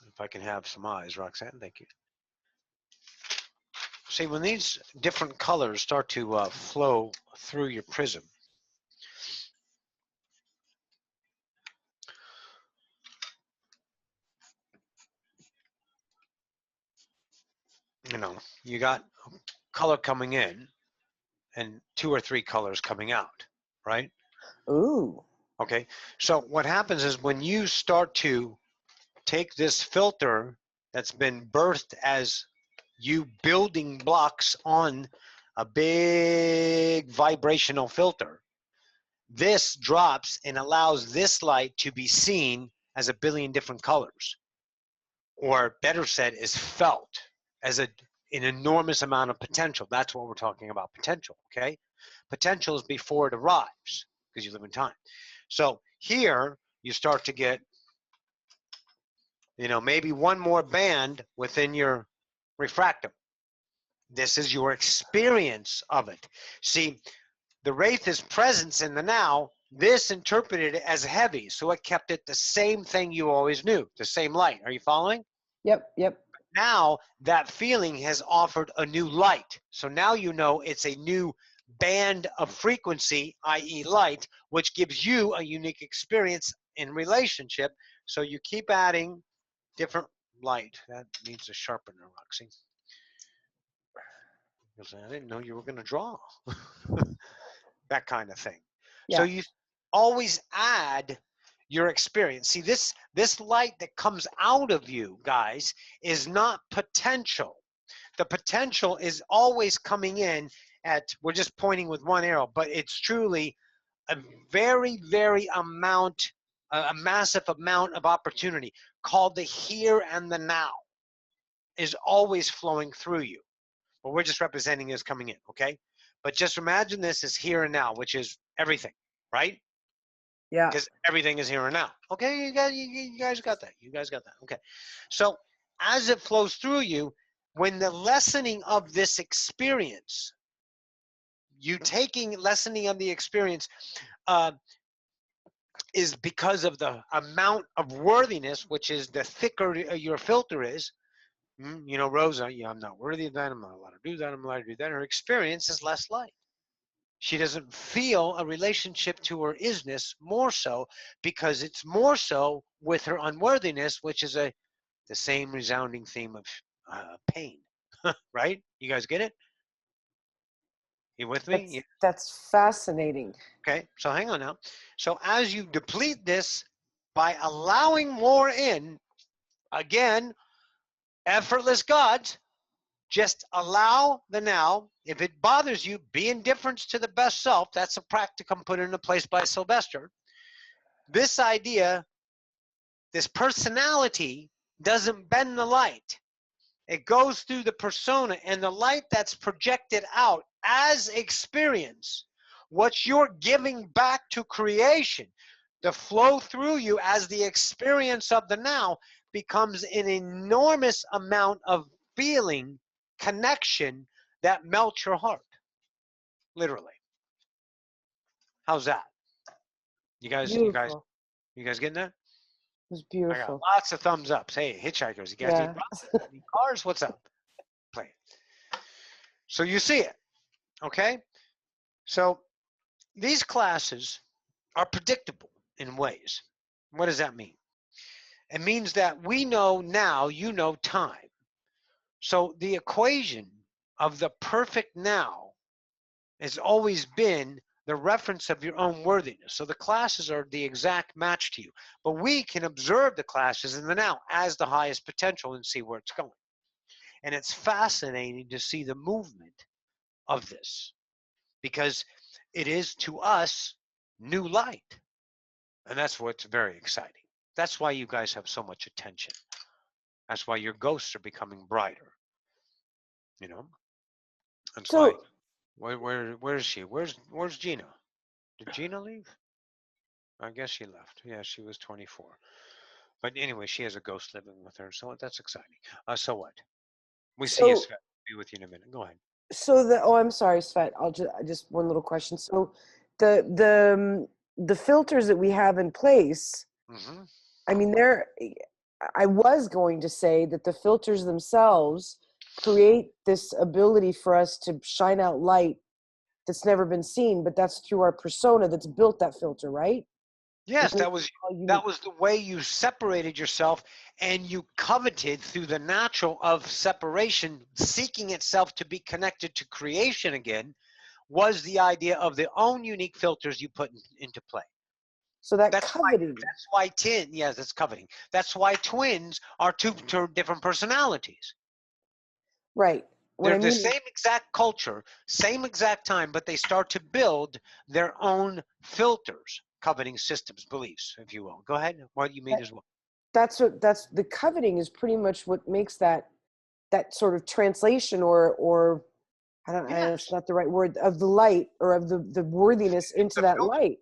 if I can have some eyes, Roxanne, thank you. See, when these different colors start to flow through your prism, you got color coming in and 2 or 3 colors coming out, right? Ooh. Okay, so what happens is when you start to take this filter that's been birthed as you building blocks on a big vibrational filter, this drops and allows this light to be seen as a billion different colors, or better said, is felt as an enormous amount of potential. That's what we're talking about, potential, okay? Potential is before it arrives because you live in time. So here you start to get, maybe one more band within your refractum. This is your experience of it. See, the Wraith is presence in the now. This interpreted it as heavy, so it kept it the same thing you always knew, the same light. Are you following? Yep. Now that feeling has offered a new light. So now you know it's a new band of frequency, i.e. light, which gives you a unique experience in relationship. So you keep adding different light. That needs a sharpener, Roxy. You'll say, I didn't know you were going to draw. That kind of thing. So Yeah. you always add your experience. See, this light that comes out of you, guys, is not potential. The potential is always coming in at, we're just pointing with one arrow, but it's truly a very, very a massive amount of opportunity called the here and the now is always flowing through you. But we're just representing as coming in, okay? But just imagine this as here and now, which is everything, right? Yeah. Because everything is here and now. Okay, you guys got that. You guys got that. Okay. So as it flows through you, when the lessening of this experience, lessening of the experience is because of the amount of worthiness, which is the thicker your filter is. You know, Rosa, yeah, I'm not worthy of that. I'm not allowed to do that. I'm allowed to do that. Her experience is less light. She doesn't feel a relationship to her isness more so because it's more so with her unworthiness, which is the same resounding theme of pain, right? You guys get it? You with me? That's fascinating. Okay, so hang on now. So as you deplete this by allowing more in, again, effortless gods, just allow the now. If it bothers you, be indifference to the best self. That's a practicum put into place by Sylvester. This idea, this personality doesn't bend the light. It goes through the persona, and the light that's projected out as experience, what you're giving back to creation, the flow through you as the experience of the now becomes an enormous amount of feeling, connection that melts your heart, literally. How's that? You guys Beautiful. getting that? It was I got beautiful. lots of thumbs ups. Hey, hitchhikers, you guys need Yeah. rockets? Need cars? What's up? Play it. So you see it, okay? So these classes are predictable in ways. What does that mean? It means that we know now, you know time. So the equation of the perfect now has always been the reference of your own worthiness. So the classes are the exact match to you. But we can observe the classes in the now as the highest potential and see where it's going. And it's fascinating to see the movement of this because it is to us new light. And that's what's very exciting. That's why you guys have so much attention. That's why your ghosts are becoming brighter. You know? That's why. So Where is she? Where's Gina? Did Gina leave? I guess she left. Yeah, she was 24. But anyway, she has a ghost living with her, so that's exciting. So what? We see you, so Scott. Be with you in a minute. Go ahead. I'm sorry, Svet. I'll just one little question. So the filters that we have in place, Mm-hmm. I mean, I was going to say that the filters themselves create this ability for us to shine out light that's never been seen, but that's through our persona that's built that filter, right? Yes, It makes that it was all unique. that was the way you separated yourself, and you coveted through the natural of separation, seeking itself to be connected to creation again, was the idea of the own unique filters you put into play. So that That's why. coveting, That's why yes, that's coveting. That's why twins are two different personalities. right? What They're I the mean is, same exact culture, same exact time, but they start to build their own filters, coveting systems, beliefs, if you will. Go ahead. What you mean as well. that's the coveting is pretty much what makes that sort of translation or I don't know, it's Yes. not the right word, of the light or of the worthiness It's into a that filter. light.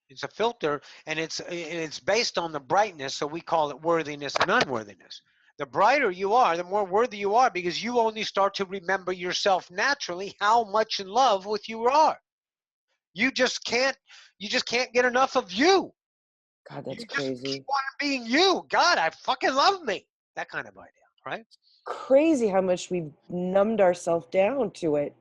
It's a filter, and it's based on the brightness, so we call it worthiness and unworthiness. The brighter you are, the more worthy you are, because you only start to remember yourself naturally how much in love with you are. You just can't get enough of you. God, You that's just keep crazy. on being you. God, I fucking love me. That kind of idea, right? Crazy how much we've numbed ourselves down to it.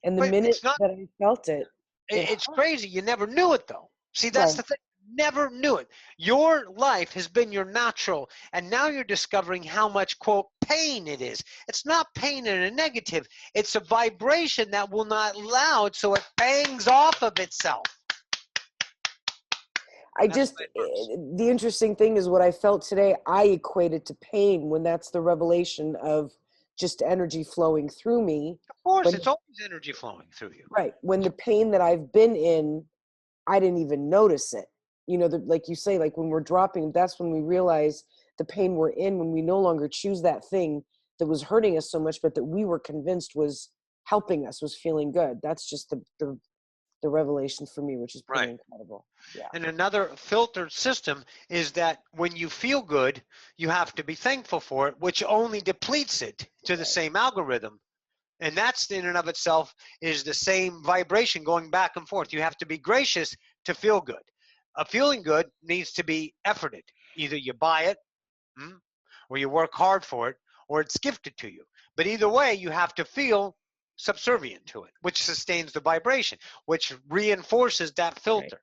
And the But minute it's not. that I felt it, it It's hurt. crazy. You never knew it though. See, that's Right. the thing. never knew it. Your life has been your natural, and now you're discovering how much, quote, pain it is. It's not pain in a negative. It's a vibration that will not allow it, so it bangs off of itself. The interesting thing is what I felt today, I equated to pain when that's the revelation of just energy flowing through me. Of course, it's always energy flowing through you. Right. When the pain that I've been in, I didn't even notice it. You know, like you say, like when we're dropping, that's when we realize the pain we're in, when we no longer choose that thing that was hurting us so much, but that we were convinced was helping us, was feeling good. That's just the revelation for me, which is pretty incredible. Yeah. And another filtered system is that when you feel good, you have to be thankful for it, which only depletes it to the same algorithm. And that's in and of itself is the same vibration going back and forth. You have to be gracious to feel good. Feeling good needs to be efforted. Either you buy it, or you work hard for it, or it's gifted to you. But either way, you have to feel subservient to it, which sustains the vibration, which reinforces that filter.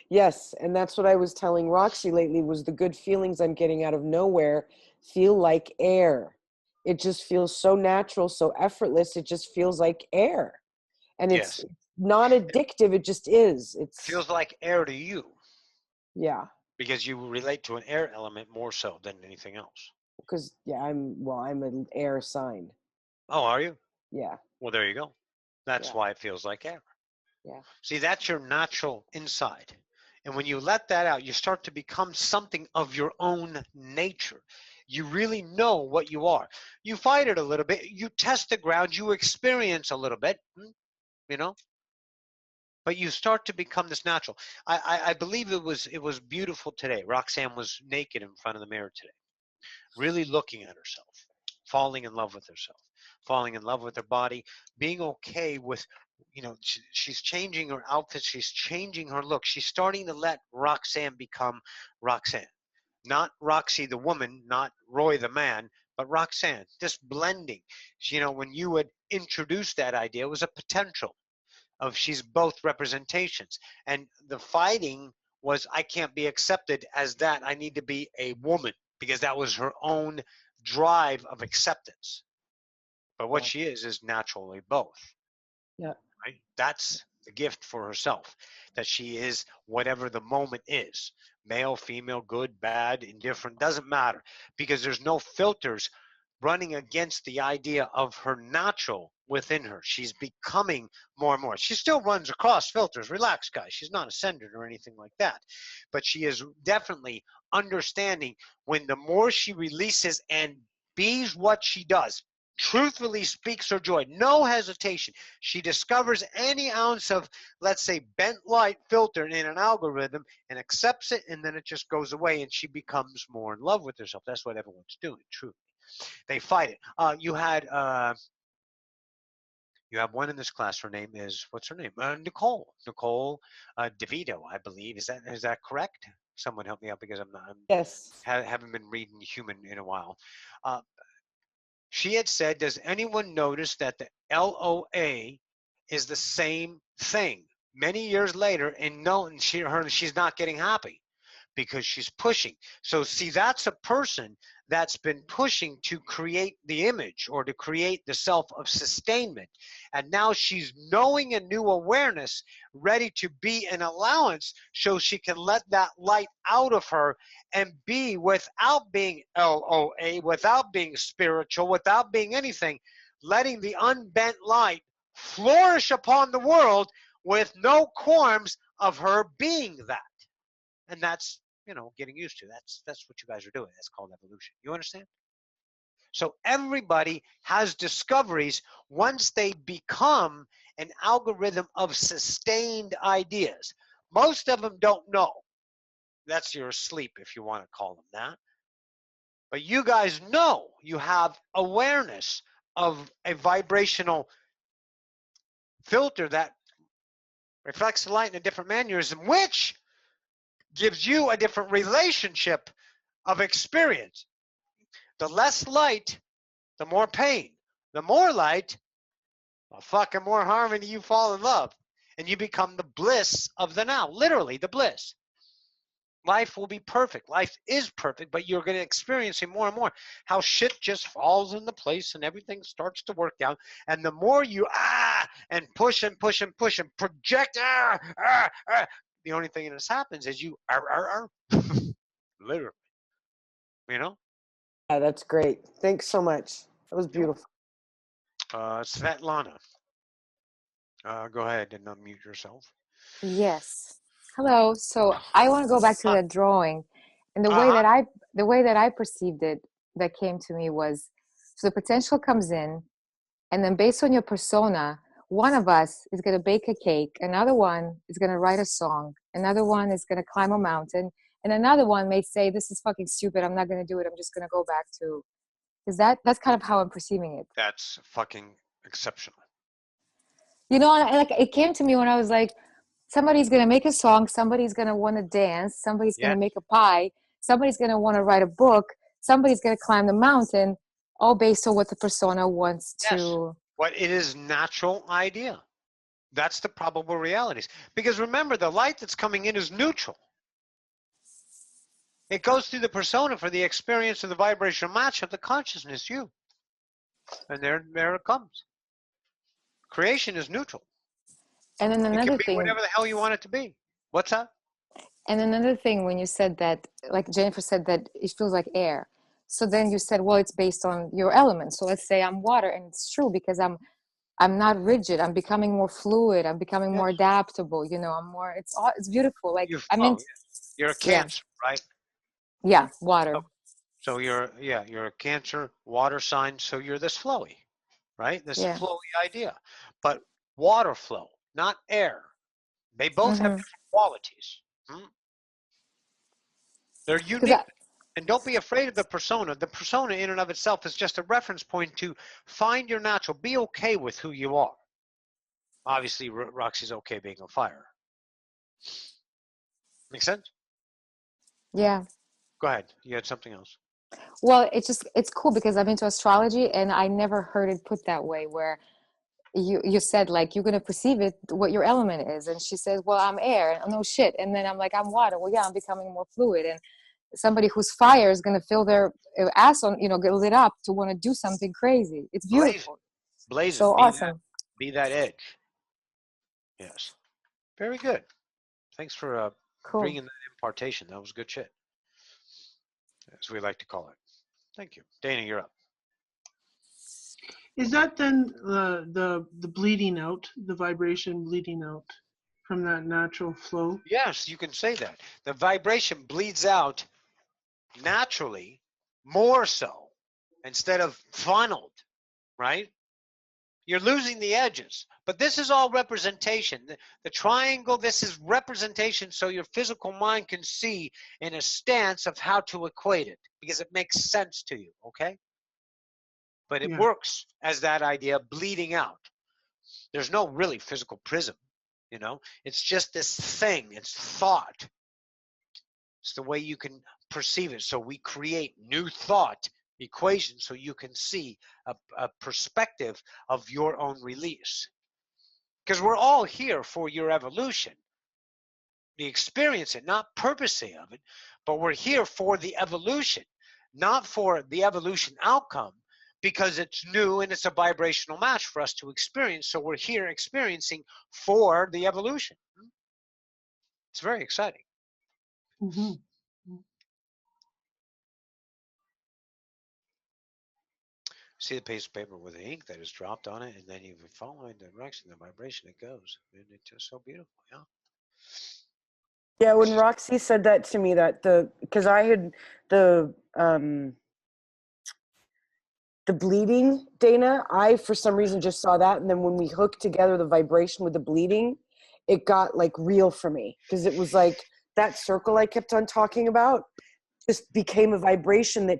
Yes, and that's what I was telling Roxy lately, was the good feelings I'm getting out of nowhere feel like air. It just feels so natural, so effortless. It just feels like air. And it's not addictive, it just is. It feels like air to you. Yeah. Because you relate to an air element more so than anything else. Because I'm an air sign. Oh, are you? Yeah. Well, there you go. That's why it feels like air. Yeah. See, that's your natural inside. And when you let that out, you start to become something of your own nature. You really know what you are. You fight it a little bit. You test the ground. You experience a little bit, you know. But you start to become this natural. I believe it was beautiful today. Roxanne was naked in front of the mirror today, really looking at herself, falling in love with herself, falling in love with her body, being okay with, she's changing her outfit, she's changing her look. She's starting to let Roxanne become Roxanne. Not Roxy the woman, not Roy the man, but Roxanne, this blending. When you had introduced that idea, it was a potential of she's both representations. And the fighting was, I can't be accepted as that. I need to be a woman, because that was her own drive of acceptance. But what she is naturally both. Yeah. Right? That's the gift for herself, that she is whatever the moment is. Male, female, good, bad, indifferent, doesn't matter, because there's no filters running against the idea of her natural within her. She's becoming more and more. She still runs across filters. Relax, guys. She's not ascended or anything like that. But she is definitely understanding when the more she releases and bees what she does, truthfully speaks her joy, no hesitation. She discovers any ounce of, let's say, bent light filter in an algorithm and accepts it, and then it just goes away, and she becomes more in love with herself. That's what everyone's doing, truly. They fight it. You have one in this class. Her name is, what's her name? Nicole DeVito, I believe. Is that correct? Someone help me out, because haven't been reading Human in a while. She had said, does anyone notice that the LOA is the same thing many years later, and she's not getting happy because she's pushing. So see, that's a person that's been pushing to create the image or to create the self of sustainment. And now she's knowing a new awareness, ready to be an allowance, so she can let that light out of her and be, without being LOA, without being spiritual, without being anything, letting the unbent light flourish upon the world with no qualms of her being that. And that's, getting used to. That's what you guys are doing. That's called evolution. You understand? So everybody has discoveries once they become an algorithm of sustained ideas. Most of them don't know. That's your sleep, if you want to call them that. But you guys know you have awareness of a vibrational filter that reflects the light in a different mannerism, which gives you a different relationship of experience. The less light, the more pain. The more light, the fucking more harmony, you fall in love. And you become the bliss of the now. Literally, the bliss. Life will be perfect. Life is perfect, but you're going to experience it more and more. How shit just falls into place and everything starts to work out. And the more you and push and push and push and project, the only thing that happens is you literally, you know. Yeah, that's great. Thanks so much. That was beautiful. Svetlana, go ahead and unmute yourself. Yes. Hello. So I want to go back to the drawing, and the way that I perceived it, that came to me was, so the potential comes in, and then based on your persona, one of us is going to bake a cake, another one is going to write a song, another one is going to climb a mountain, and another one may say, "This is fucking stupid. I'm not going to do it. I'm just going to go back to." That's kind of how I'm perceiving it. That's fucking exceptional. You know, like it came to me when I was like, somebody's going to make a song, somebody's going to want to dance, somebody's going to make a pie, somebody's going to want to write a book, somebody's going to climb the mountain, all based on what the persona wants to. What it is, natural idea. That's the probable realities. Because remember, the light that's coming in is neutral. It goes through the persona for the experience of the vibrational match of the consciousness, you. And there it comes. Creation is neutral. And then It another can be thing, whatever the hell you want it to be. What's that? and another thing, when you said that, like Jennifer said, that it feels like air. So then you said, well, it's based on your element. So let's say I'm water, and it's true because I'm not rigid. I'm becoming more fluid. I'm becoming more adaptable. You know, I'm more. It's beautiful. Like you're a Cancer, right? Yeah, water. Oh, so you're a Cancer water sign. So you're this flowy, right? This flowy idea, but water flow, not air. They both have different qualities. They're unique. And don't be afraid of the persona. The persona in and of itself is just a reference point to find your natural. Be okay with who you are. Obviously, Roxy's okay being on fire. Make sense? Yeah. Go ahead. You had something else. Well, it's cool because I'm into astrology, and I never heard it put that way, where you said, like, you're going to perceive it, what your element is. And she says, well, I'm air. And no shit. And then I'm like, I'm water. Well, yeah, I'm becoming more fluid. And somebody who's fire is going to feel their ass on, get lit up to want to do something crazy. It's beautiful. Blazing. So awesome. Be that edge. Yes. Very good. Thanks for bringing that impartation. That was good shit, as we like to call it. Thank you. Dana, you're up. Is that then the bleeding out, the vibration bleeding out from that natural flow? Yes, you can say that. The vibration bleeds out naturally, more so, instead of funneled, right? You're losing the edges. But this is all representation. The triangle, this is representation so your physical mind can see in a stance of how to equate it, because it makes sense to you, okay? But it works as that idea bleeding out. There's no really physical prism, It's just this thing. It's thought. It's the way you can perceive it. So we create new thought equations so you can see a perspective of your own release. Because we're all here for your evolution. We experience it, not purposing of it, but we're here for the evolution, not for the evolution outcome, because it's new and it's a vibrational match for us to experience. So we're here experiencing for the evolution. It's very exciting. Mm-hmm. See the piece of paper with the ink that is dropped on it, and then you follow the direction, the vibration, it goes. And it's just so beautiful, yeah. Yeah, when Roxy said that to me, because I had the bleeding, Dana, I for some reason just saw that, and then when we hooked together the vibration with the bleeding, it got like real for me, because it was like that circle I kept on talking about just became a vibration that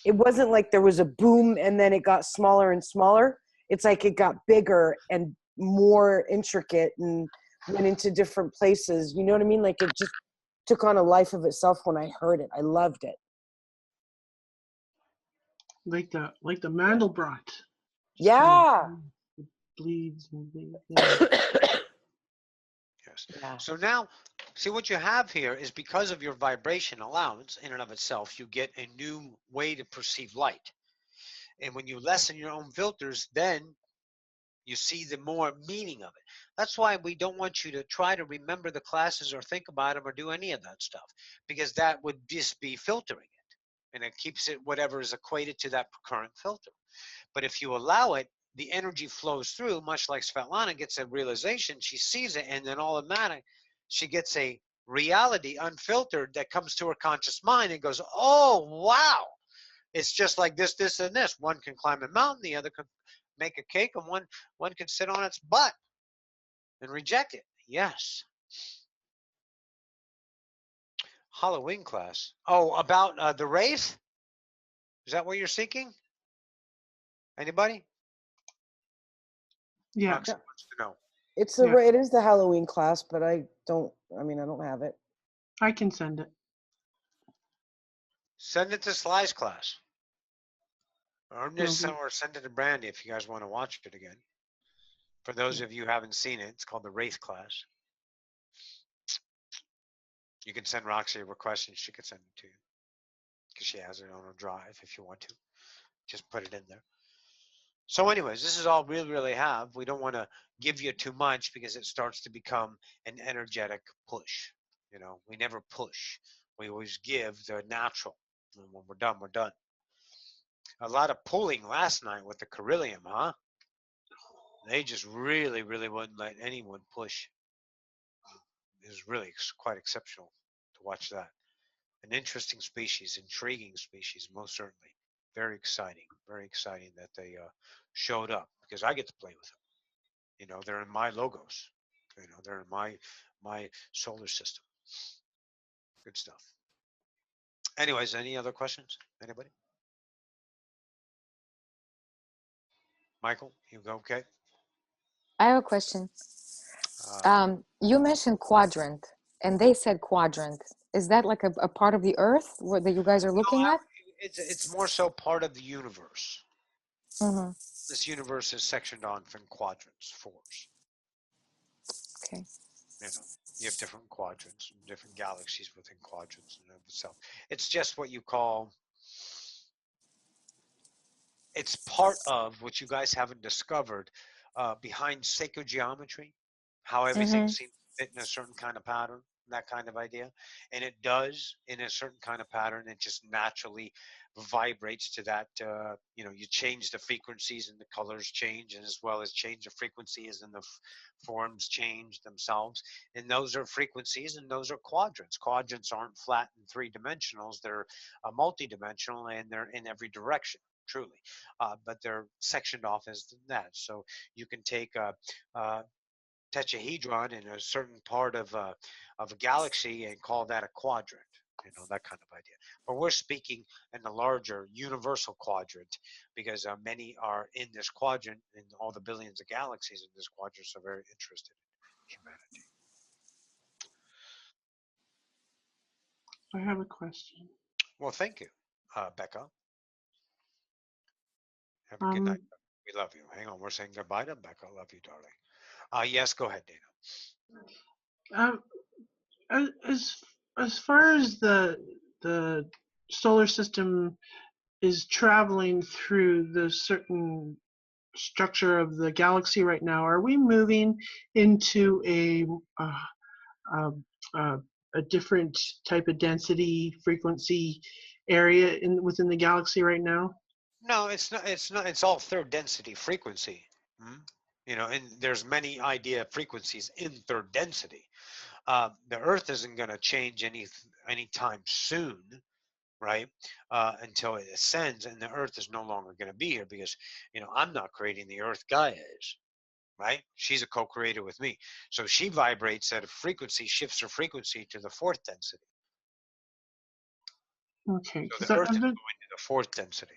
it wasn't like there was a boom and then it got smaller and smaller. It's like it got bigger and more intricate and went into different places. You know what I mean? Like it just took on a life of itself when I heard it. I loved it. Like the Mandelbrot. Yeah. Bleeds and bleeds. Yes. Yeah. So now, See, what you have here is because of your vibration allowance in and of itself, you get a new way to perceive light. And when you lessen your own filters, then you see the more meaning of it. That's why we don't want you to try to remember the classes or think about them or do any of that stuff, because that would just be filtering it. And it keeps it whatever is equated to that current filter. But if you allow it, the energy flows through, much like Svetlana gets a realization, she sees it, and then automatic, she gets a reality unfiltered that comes to her conscious mind and goes, oh, wow. It's just like this, this, and this. One can climb a mountain, the other can make a cake, and one can sit on its butt and reject it. Yes. Halloween class. Oh, about the Wraith? Is that what you're seeking? Anybody? Yeah. Roxanne wants to know. It's Yeah. it is the Halloween class, but I don't have it. I can send it. Send it to Sly's class. Or just Mhm. or send it to Brandy if you guys want to watch it again. For those of you who haven't seen it, it's called the Wraith class. You can send Roxy a request and she can send it to you. Because she has it on her drive if you want to. Just put it in there. So anyways, this is all we really have. We don't want to give you too much because it starts to become an energetic push. You know, we never push. We always give the natural. And when we're done, we're done. A lot of pulling last night with the Carillium, huh? They just really, really wouldn't let anyone push. It was really quite exceptional to watch that. An interesting species, intriguing species, most certainly. Very exciting that they showed up because I get to play with them. You know, they're in my logos. You know, they're in my solar system. Good stuff. Anyways, any other questions? Anybody? Michael, you go okay? I have a question. Uh, You mentioned quadrant, and they said quadrant. Is that like a part of the Earth that you guys are looking at? it's more so part of the universe. Mm-hmm. This universe is sectioned off in quadrants, fours. Okay. You know, you have different quadrants, different galaxies within quadrants in and of itself. It's just what you call. It's part of what you guys haven't discovered behind sacred geometry, how everything Mm-hmm. seems to fit in a certain kind of pattern, that kind of idea. And it does in a certain kind of pattern. It just naturally vibrates to that. You know, you change the frequencies and the colors change, and as well as change the frequencies and the forms change themselves. And those are frequencies and those are quadrants. Quadrants aren't flat and three dimensionals, they're multidimensional and they're in every direction. Truly, but they're sectioned off as that. So you can take a tetrahedron in a certain part of a galaxy and call that a quadrant. You know, that kind of idea. But we're speaking in the larger universal quadrant because many are in this quadrant, and all the billions of galaxies in this quadrant are very interested in humanity. I have a question. Well, thank you, Becca. Have a good Um, night. We love you. Hang on, we're saying goodbye to Becca. Love you, darling. Yes, go ahead, Dana. as as far as the solar system is traveling through the certain structure of the galaxy right now, are we moving into uh, uh, a different type of density frequency area within the galaxy right now? No, it's not. It's not. It's all third density frequency. Mhm. You know, and there's many idea frequencies in third density. The Earth isn't going to change anytime soon, right? Until it ascends, and the Earth is no longer going to be here because you know I'm not creating the Earth. Gaia is, right? She's a co-creator with me, so she vibrates at a frequency, shifts her frequency to the fourth density. Okay, So because the Earth is going to the fourth density.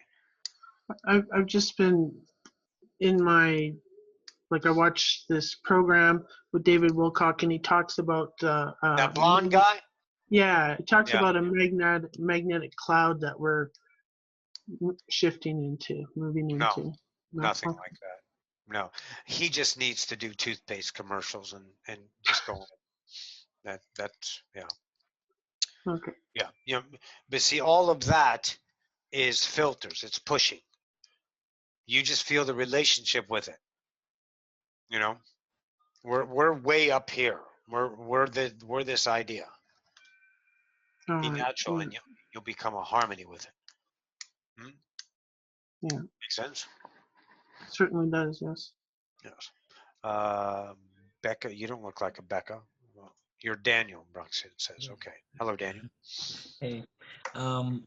I've just been in my, like, I watched this program with David Wilcock, and he talks about That blonde guy. yeah, it talks Yeah. about a magnetic cloud that we're moving No, into. nothing like that. No, he just needs to do toothpaste commercials and just go on. That's yeah. Okay. Yeah. You know, but see, all of that is filters. It's pushing. You just feel the relationship with it. You know, we're way up here. We're this idea. All Be right. natural, and you'll become a harmony with it. Hmm? Yeah. Make sense? Certainly does. Yes. Yes. Becca, you don't look like a Becca. Well, you're Daniel, Roxanne says. Okay. Hello, Daniel. Hey, um,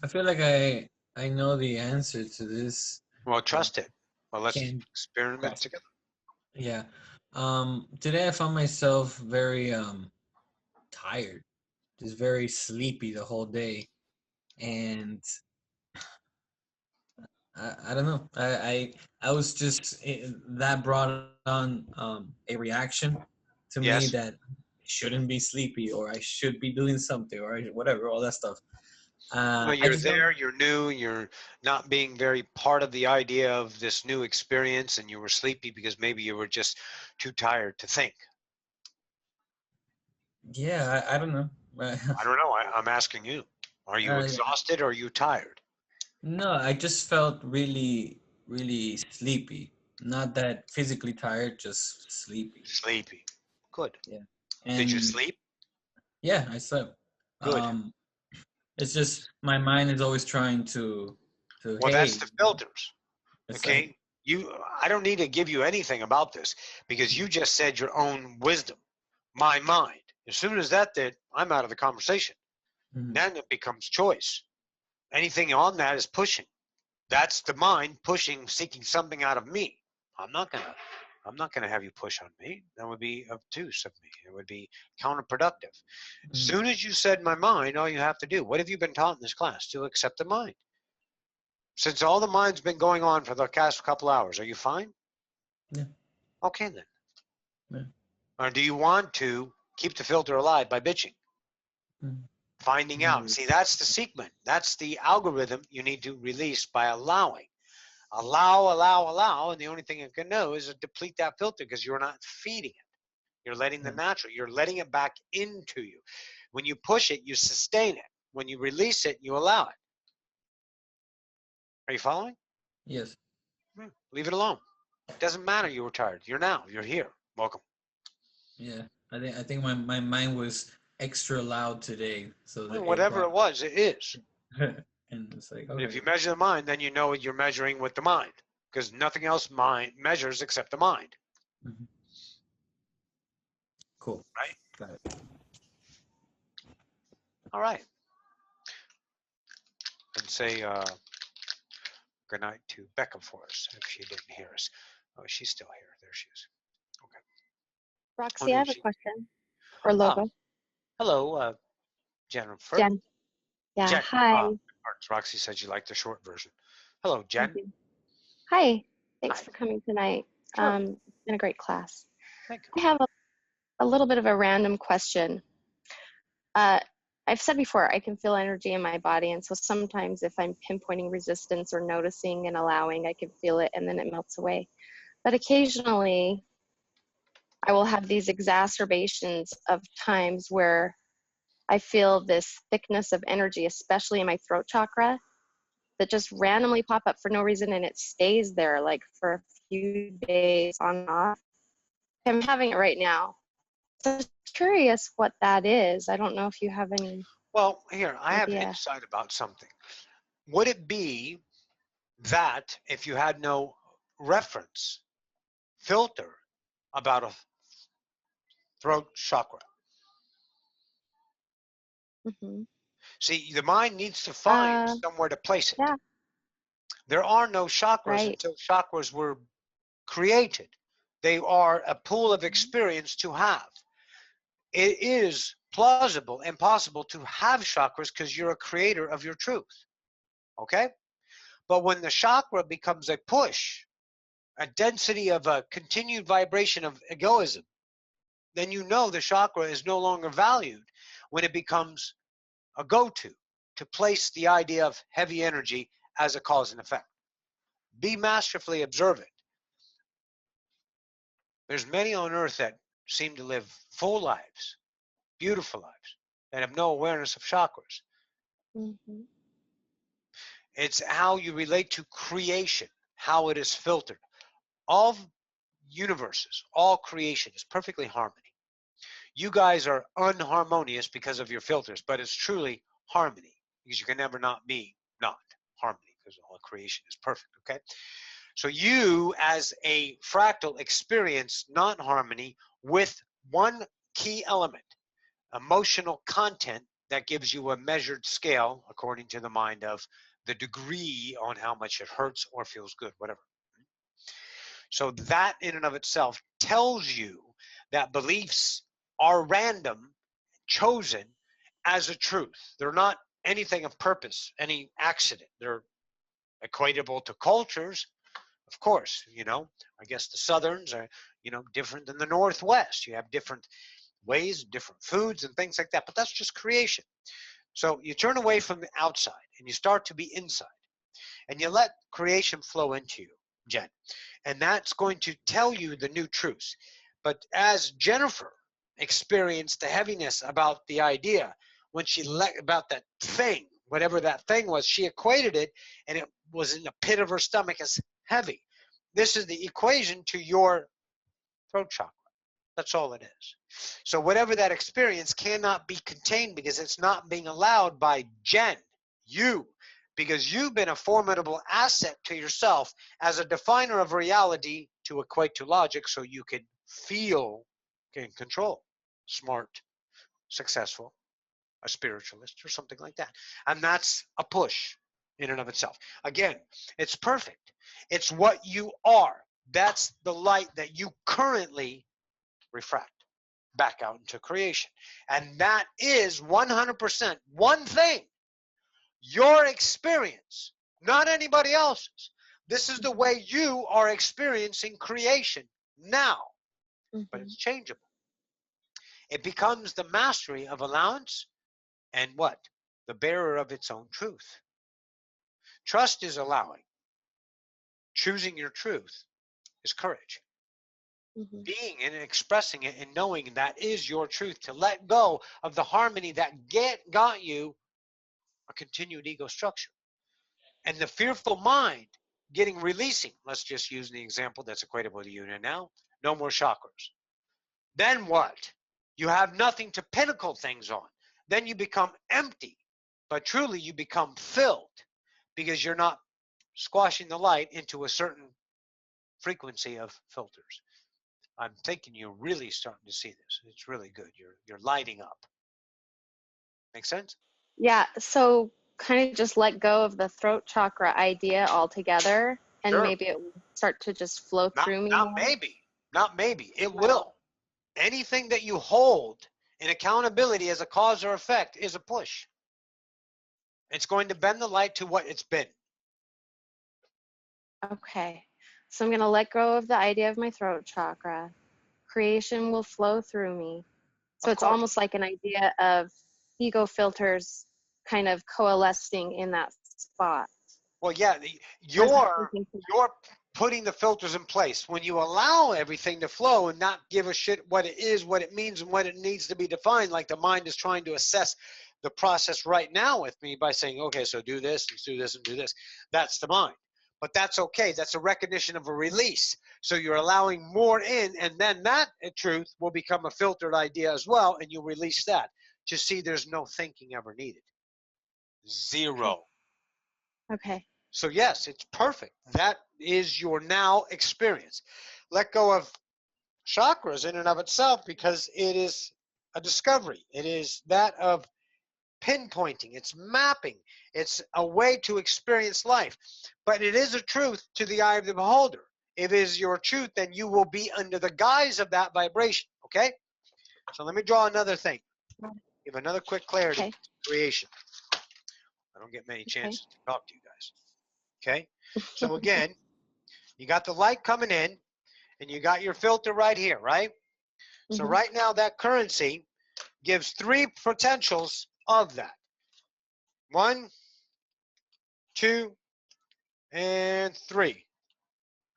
I feel like I know the answer to this. Well, But trust it. Well, let's can't experiment grasp. together. Yeah. Today I found myself very tired, just very sleepy the whole day, and I don't know. I was just that brought on a reaction to me Yes. that I shouldn't be sleepy or I should be doing something or whatever, all that stuff. Well, I you're just don't. there, you're new, you're not being very part of the idea of this new experience, and you were sleepy because maybe you were just too tired to think. Yeah, I don't know. I don't know. I'm asking you. Are you Uh, exhausted or are you tired? no, I just felt really, really sleepy. Not that physically tired, just sleepy. Sleepy. Good. Yeah. Did you And sleep? yeah, I slept. Good. Um, it's just my mind is always trying to Well, that's hey, the filters. it's like Okay. I don't need to give you anything about this because you just said your own wisdom, my mind. As soon as that did, I'm out of the conversation. mhm, Then it becomes choice. Anything on that is pushing. That's the mind pushing, seeking something out of me. I'm not gonna I'm not gonna have you push on me. That would be obtuse of me. It would be counterproductive. As mhm. soon as you said my mind, all you have to do, what have you been taught in this class? To accept the mind. Since all the mind's been going on for the past couple hours, are you fine? Yeah, Okay then. yeah. Or do you want to keep the filter alive by bitching? Mhm. Finding out. Mm, See, that's the sequence. That's the algorithm you need to release by allowing. Allow, and the only thing it can know is to deplete that filter because you're not feeding it. You're letting the yeah. natural, you're letting it back into you. When you push it, you sustain it. When you release it, you allow it. Are you following? Yes. Leave it alone. It doesn't matter you were tired. You're here. Welcome. Yeah. I think my mind was extra loud today, so Well, that it whatever brought it was, it is. and it's like And if okay. you measure the mind, then you know you're measuring with the mind because nothing else mind measures except the mind, Mhm. Cool. right? Got it. All right. And say good night to Becca for us if she didn't hear us. Oh, she's still here. There she is. Okay. Oh, Roxy, I no, have a she. question. Or Ah, logo. hello, Jennifer. Jen. Yeah. Jen. Hi. Roxy said you liked the short version. Hello, Thank Jen. you. Hi. Thanks Hi. for coming tonight. Sure. It's been a great class. Thank I you. have a little bit of a random question. Uh, I've said before, I can feel energy in my body. And so sometimes if I'm pinpointing resistance or noticing and allowing, I can feel it and then it melts away. But occasionally, I will have these exacerbations of times where I feel this thickness of energy, especially in my throat chakra, that just randomly pop up for no reason and it stays there like for a few days on and off. I'm having it right now. So I'm curious what that is. I don't know if you have any Well, here, I have idea. insight about something. Would it be that if you had no reference filter about a throat chakra? Hmm. See, the mind needs to find somewhere to place it. Yeah, There are no chakras right. until chakras were created. They are a pool of experience to have. It is plausible and possible to have chakras because you're a creator of your truth. Okay? But when the chakra becomes a push, a density of a continued vibration of egoism, then you know the chakra is no longer valued when it becomes a go-to to place the idea of heavy energy as a cause and effect. Be masterfully observant. There's many on earth that seem to live full lives, beautiful lives that have no awareness of chakras. Mm-hmm. It's how you relate to creation, how it is filtered. All universes, all creation is perfectly harmony. You guys are unharmonious because of your filters, but it's truly harmony, because you can never not be not harmony, because all creation is perfect, okay? So you, as a fractal, experience not harmony with one key element, emotional content, that gives you a measured scale according to the mind of the degree on how much it hurts or feels good, whatever. So that in and of itself tells you that beliefs are random, chosen as a truth. They're not anything of purpose, any accident. They're equatable to cultures, of course. I guess the Southerns are, different than the Northwest. You have different ways, different foods and things like that, but that's just creation. So you turn away from the outside and you start to be inside, and you let creation flow into you, Jen. And that's going to tell you the new truths. But as Jennifer experienced the heaviness about the idea, when she let about that thing, whatever that thing was, she equated it, and it was in the pit of her stomach as heavy. This is the equation to your throat chakra. That's all it is. So whatever that experience cannot be contained, because it's not being allowed by Jen, you, because you've been a formidable asset to yourself as a definer of reality to equate to logic, so you can feel in control, smart, successful, a spiritualist or something like that. And that's a push in and of itself. Again, it's perfect. It's what you are. That's the light that you currently refract back out into creation. And that is 100% one thing, your experience, not anybody else's. This is the way you are experiencing creation now, but Mm-hmm. it's changeable. It becomes the mastery of allowance and what? The bearer of its own truth. Trust is allowing. Choosing your truth is courage. Mm-hmm. Being it and expressing it and knowing that is your truth, to let go of the harmony that got you a continued ego structure. And the fearful mind releasing, let's just use the example that's equatable to you now, no more chakras. Then what? You have nothing to pinnacle things on. Then you become empty, but truly you become filled, because you're not squashing the light into a certain frequency of filters. I'm thinking you're really starting to see this. It's really good. You're lighting up. Make sense? Yeah, so kind of just let go of the throat chakra idea altogether, and Sure. maybe it will start to just flow through me Not more. maybe. Not maybe. It will. Anything that you hold in accountability as a cause or effect is a push. It's going to bend the light to what it's been. Okay, so I'm going to let go of the idea of my throat chakra. Creation will flow through me. So Of it's course. almost like an idea of ego filters kind of coalescing in that spot. Well, yeah, As I'm you're thinking to putting the filters in place. When you allow everything to flow and not give a shit what it is, what it means, and what it needs to be defined, like the mind is trying to assess the process right now with me by saying, okay, so do this, and do this, and do this. That's the mind. But that's okay. That's a recognition of a release. So you're allowing more in, and then that truth will become a filtered idea as well, and you release that. To see there's no thinking ever needed. Zero. Okay. So yes, it's perfect. That is your now experience. Let go of chakras in and of itself, because it is a discovery. It is that of pinpointing. It's mapping. It's a way to experience life. But it is a truth to the eye of the beholder. If it is your truth, then you will be under the guise of that vibration. Okay? So let me draw another thing. Give another quick clarity. Okay. Creation. I don't get many Okay. chances to talk to you guys. Okay? So again, you got the light coming in, and you got your filter right here, right? So Mhm. right now that currency gives 3 potentials of that. 1, 2, and 3.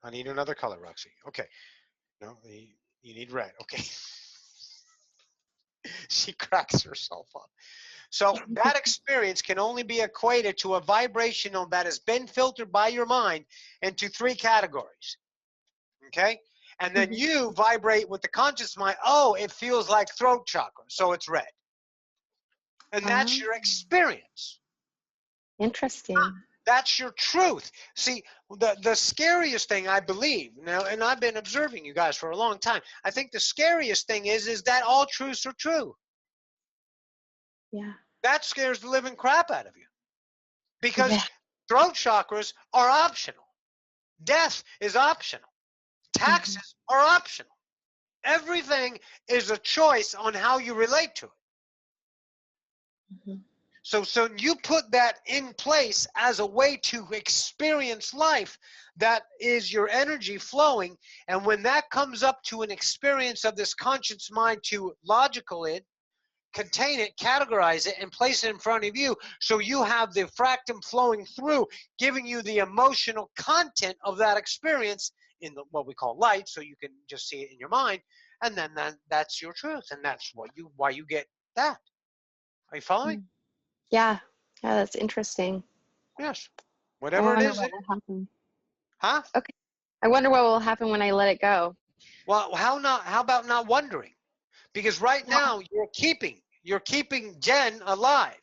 I need another color, Roxy. Okay. No, you need red. Okay. She cracks herself up. So that experience can only be equated to a vibrational that has been filtered by your mind into 3 categories. Okay? And then you vibrate with the conscious mind, oh, it feels like throat chakra, so it's red. And that's your experience. Interesting. That's your truth. See, the scariest thing, I believe, now, and I've been observing you guys for a long time, I think the scariest thing is that all truths are true. Yeah. That scares the living crap out of you. Because Yeah. throat chakras are optional. Death is optional. Taxes are optional. Everything is a choice on how you relate to it. So you put that in place as a way to experience life. That is your energy flowing. And when that comes up to an experience of this conscious mind to logical it, contain it, categorize it, and place it in front of you, so you have the fractum flowing through, giving you the emotional content of that experience in what we call light, so you can just see it in your mind, and then that's your truth, and that's why you get that. Are you following? Yeah. Yeah, that's interesting. Yes. I Whatever it wonder is. what will happen. Huh? Okay. I wonder what will happen when I let it go. Well, how about not wondering? Because right now you're keeping Jen alive.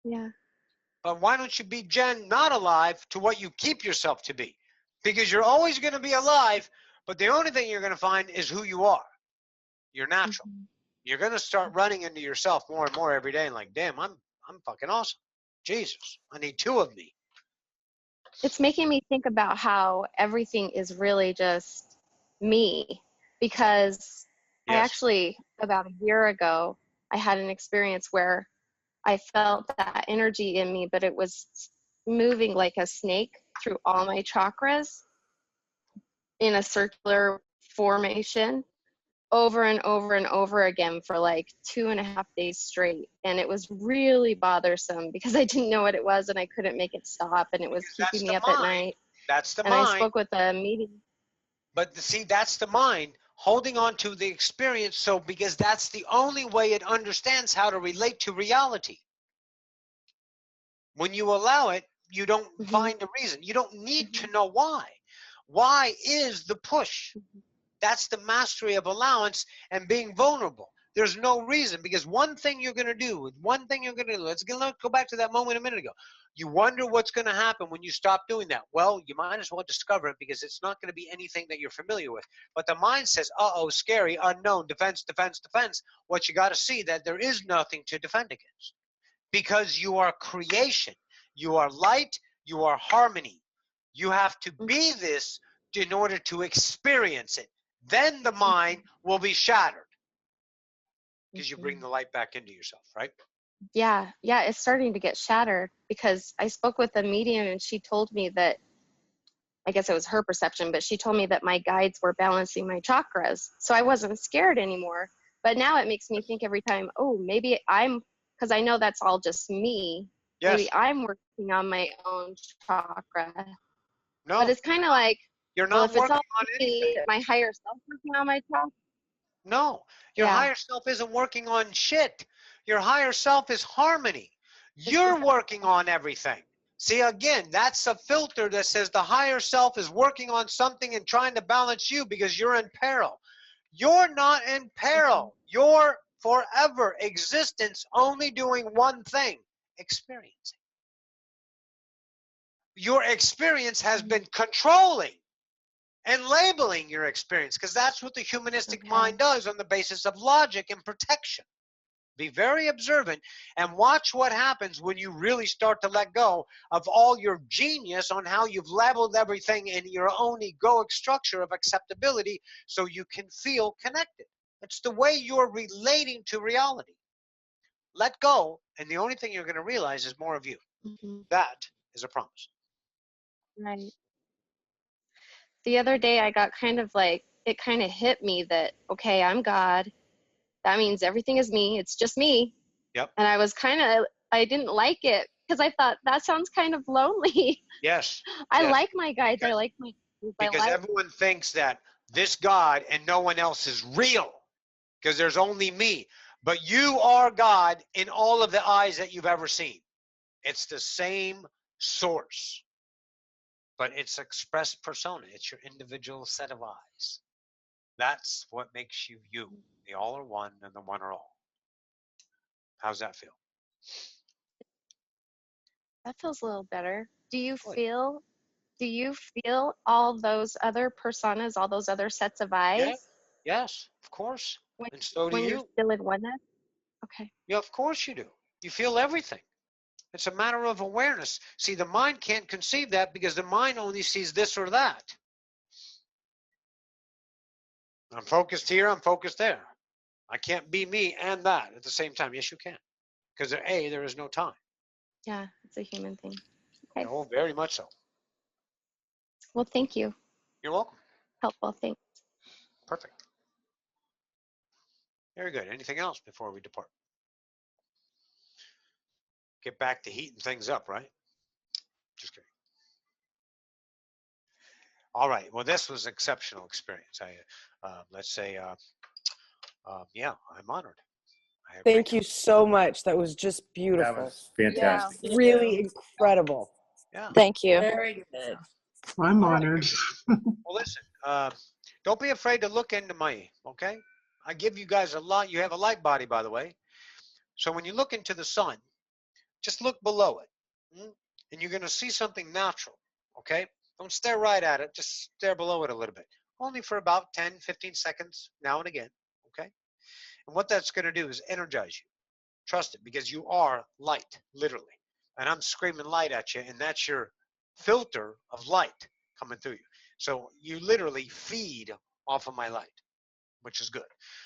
Yeah. But why don't you be Jen not alive to what you keep yourself to be? Because you're always going to be alive, but the only thing you're going to find is who you are. You're natural. You're going to start running into yourself more and more every day and like, damn, I'm fucking awesome. Jesus, I need 2 of me. It's making me think about how everything is really just me, because I Yes. actually, about a year ago, I had an experience where I felt that energy in me, but it was moving like a snake through all my chakras in a circular formation over and over and over again for like 2.5 days straight. And it was really bothersome because I didn't know what it was and I couldn't make it stop, and it was keeping me up at night. That's the And I mind. spoke with a medium. But see, that's the mind holding on to the experience. So because that's the only way it understands how to relate to reality. When you allow it, you don't find a reason. You don't need to know why. Why is the push? That's the mastery of allowance and being vulnerable. There's no reason, because one thing you're going to do, let's go back to that moment a minute ago. You wonder what's going to happen when you stop doing that. Well, you might as well discover it, because it's not going to be anything that you're familiar with. But the mind says, uh-oh, scary, unknown, defense, defense, defense. What you got to see that there is nothing to defend against, because you are creation. You are light. You are harmony. You have to be this in order to experience it. Then the mind will be shattered, because you bring the light back into yourself, right? Yeah, it's starting to get shattered, because I spoke with a medium and she told me that, I guess it was her perception, but she told me that my guides were balancing my chakras. So I wasn't scared anymore. But now it makes me think every time, oh, maybe because I know that's all just me. Yes. Maybe I'm working on my own chakra. No. But it's kind of like, you're well, not if it's working all on anything. my higher self working on my chakra. No, your higher self isn't working on shit. Your higher self is harmony. You're working on everything. See, again, that's a filter that says the higher self is working on something and trying to balance you because you're in peril. You're not in peril. You're forever existence only doing one thing, experiencing. Your experience has been controlling and labeling your experience, because that's what the humanistic mind does on the basis of logic and protection. Be very observant and watch what happens when you really start to let go of all your genius on how you've labeled everything in your own egoic structure of acceptability, so you can feel connected. It's the way you're relating to reality. Let go, and the only thing you're going to realize is more of you. That is a promise. Right. The other day I got kind of like, it kind of hit me that, okay, I'm God. That means everything is me. It's just me. Yep. And I was I didn't like it, because I thought that sounds kind of lonely. Yes. I like my guides. I like my because everyone thinks that this God and no one else is real, because there's only me. But you are God in all of the eyes that you've ever seen. It's the same source, but it's expressed persona. It's your individual set of eyes. That's what makes you you. The all are one and the one are all. How's that feel? That feels a little better. Good. Do you feel all those other personas, all those other sets of Yeah. eyes Yes, of course. when, And so do when you're you. still in oneness? Okay. Yeah, of course you do. You feel everything. It's a matter of awareness. See, the mind can't conceive that because the mind only sees this or that. I'm focused here, I'm focused there. I can't be me and that at the same time. Yes, you can. Because there is no time. Yeah, it's a human thing. Okay. Oh, very much so. Well, thank you. You're welcome. Helpful. Thanks. Perfect. Very good. Anything else before we depart? Get back to heating things up, right? Just kidding. All right. Well, this was an exceptional experience. Let's say, yeah, I'm honored. Thank you so much. That was just beautiful. That was fantastic. Yeah, really incredible. Yeah. Thank you. Very good. I'm honored. Well, listen, don't be afraid to look into me, okay? I give you guys a lot. You have a light body, by the way. So when you look into the sun, just look below it, and you're going to see something natural, okay? Don't stare right at it. Just stare below it a little bit, only for about 10, 15 seconds now and again, okay? And what that's going to do is energize you. Trust it, because you are light, literally. And I'm screaming light at you, and that's your filter of light coming through you. So you literally feed off of my light, which is good.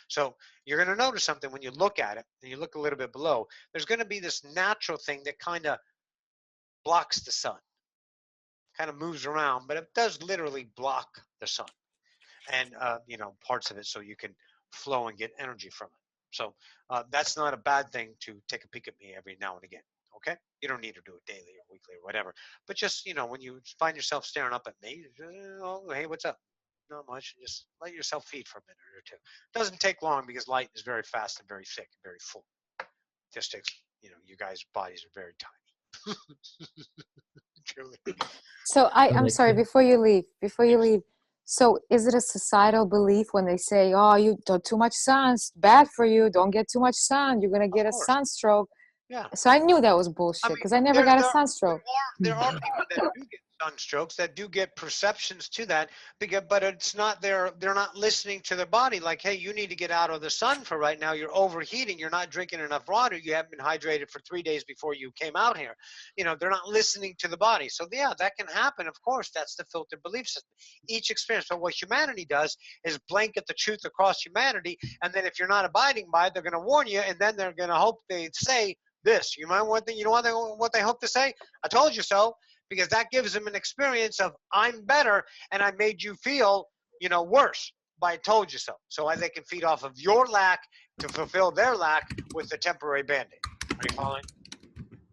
So you're going to notice something when you look at it, and you look a little bit below. There's going to be this natural thing that kind of blocks the sun, kind of moves around, but it does literally block the sun and parts of it, so you can flow and get energy from it. So that's not a bad thing to take a peek at me every now and again. Okay, you don't need to do it daily or weekly or whatever, but just when you find yourself staring up at me, oh, hey, what's up? Not much. Just let yourself feed for a minute or two. It doesn't take long because light is very fast and very thick and very full. Just takes, you guys' bodies are very tiny. Truly. So I'm sorry, before you leave, so is it a societal belief when they say, oh, you don't too much sun's bad for you, don't get too much sun, you're going to get a sunstroke? Yeah. So I knew that was bullshit because I never got a sunstroke. There are people that do get sunstrokes, that do get perceptions to that, but it's not they're not listening to their body. Like, hey, you need to get out of the sun for right now. You're overheating. You're not drinking enough water. You haven't been hydrated for 3 days before you came out here. They're not listening to the body. So yeah, that can happen. Of course, that's the filtered belief system. Each experience. But what humanity does is blanket the truth across humanity, and then if you're not abiding by it, they're going to warn you, and then they're going to hope they say this. You know what they hope to say? I told you so, because that gives them an experience of I'm better and I made you feel, worse by I told you so. So they can feed off of your lack to fulfill their lack with the temporary band-aid. Are you following?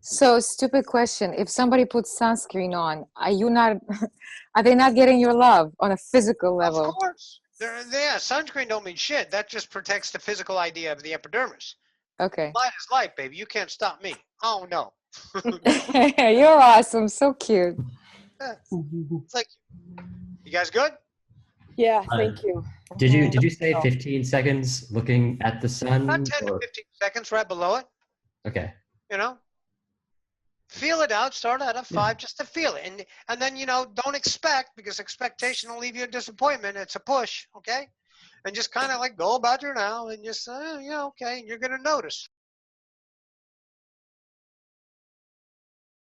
So stupid question. If somebody puts sunscreen on, are they not getting your love on a physical level? Of course. Sunscreen don't mean shit. That just protects the physical idea of the epidermis. Okay. Light is light, baby. You can't stop me. Oh, no. You're awesome. So cute. It's like, you guys good? Yeah, thank you. Did you say 15 seconds looking at the sun? About 10 to 15 seconds right below it. Okay. Feel it out. Start out at 5 just to feel it. And then, don't expect, because expectation will leave you a disappointment. It's a push, okay? And just kind of like go about your now and just, okay, and you're going to notice.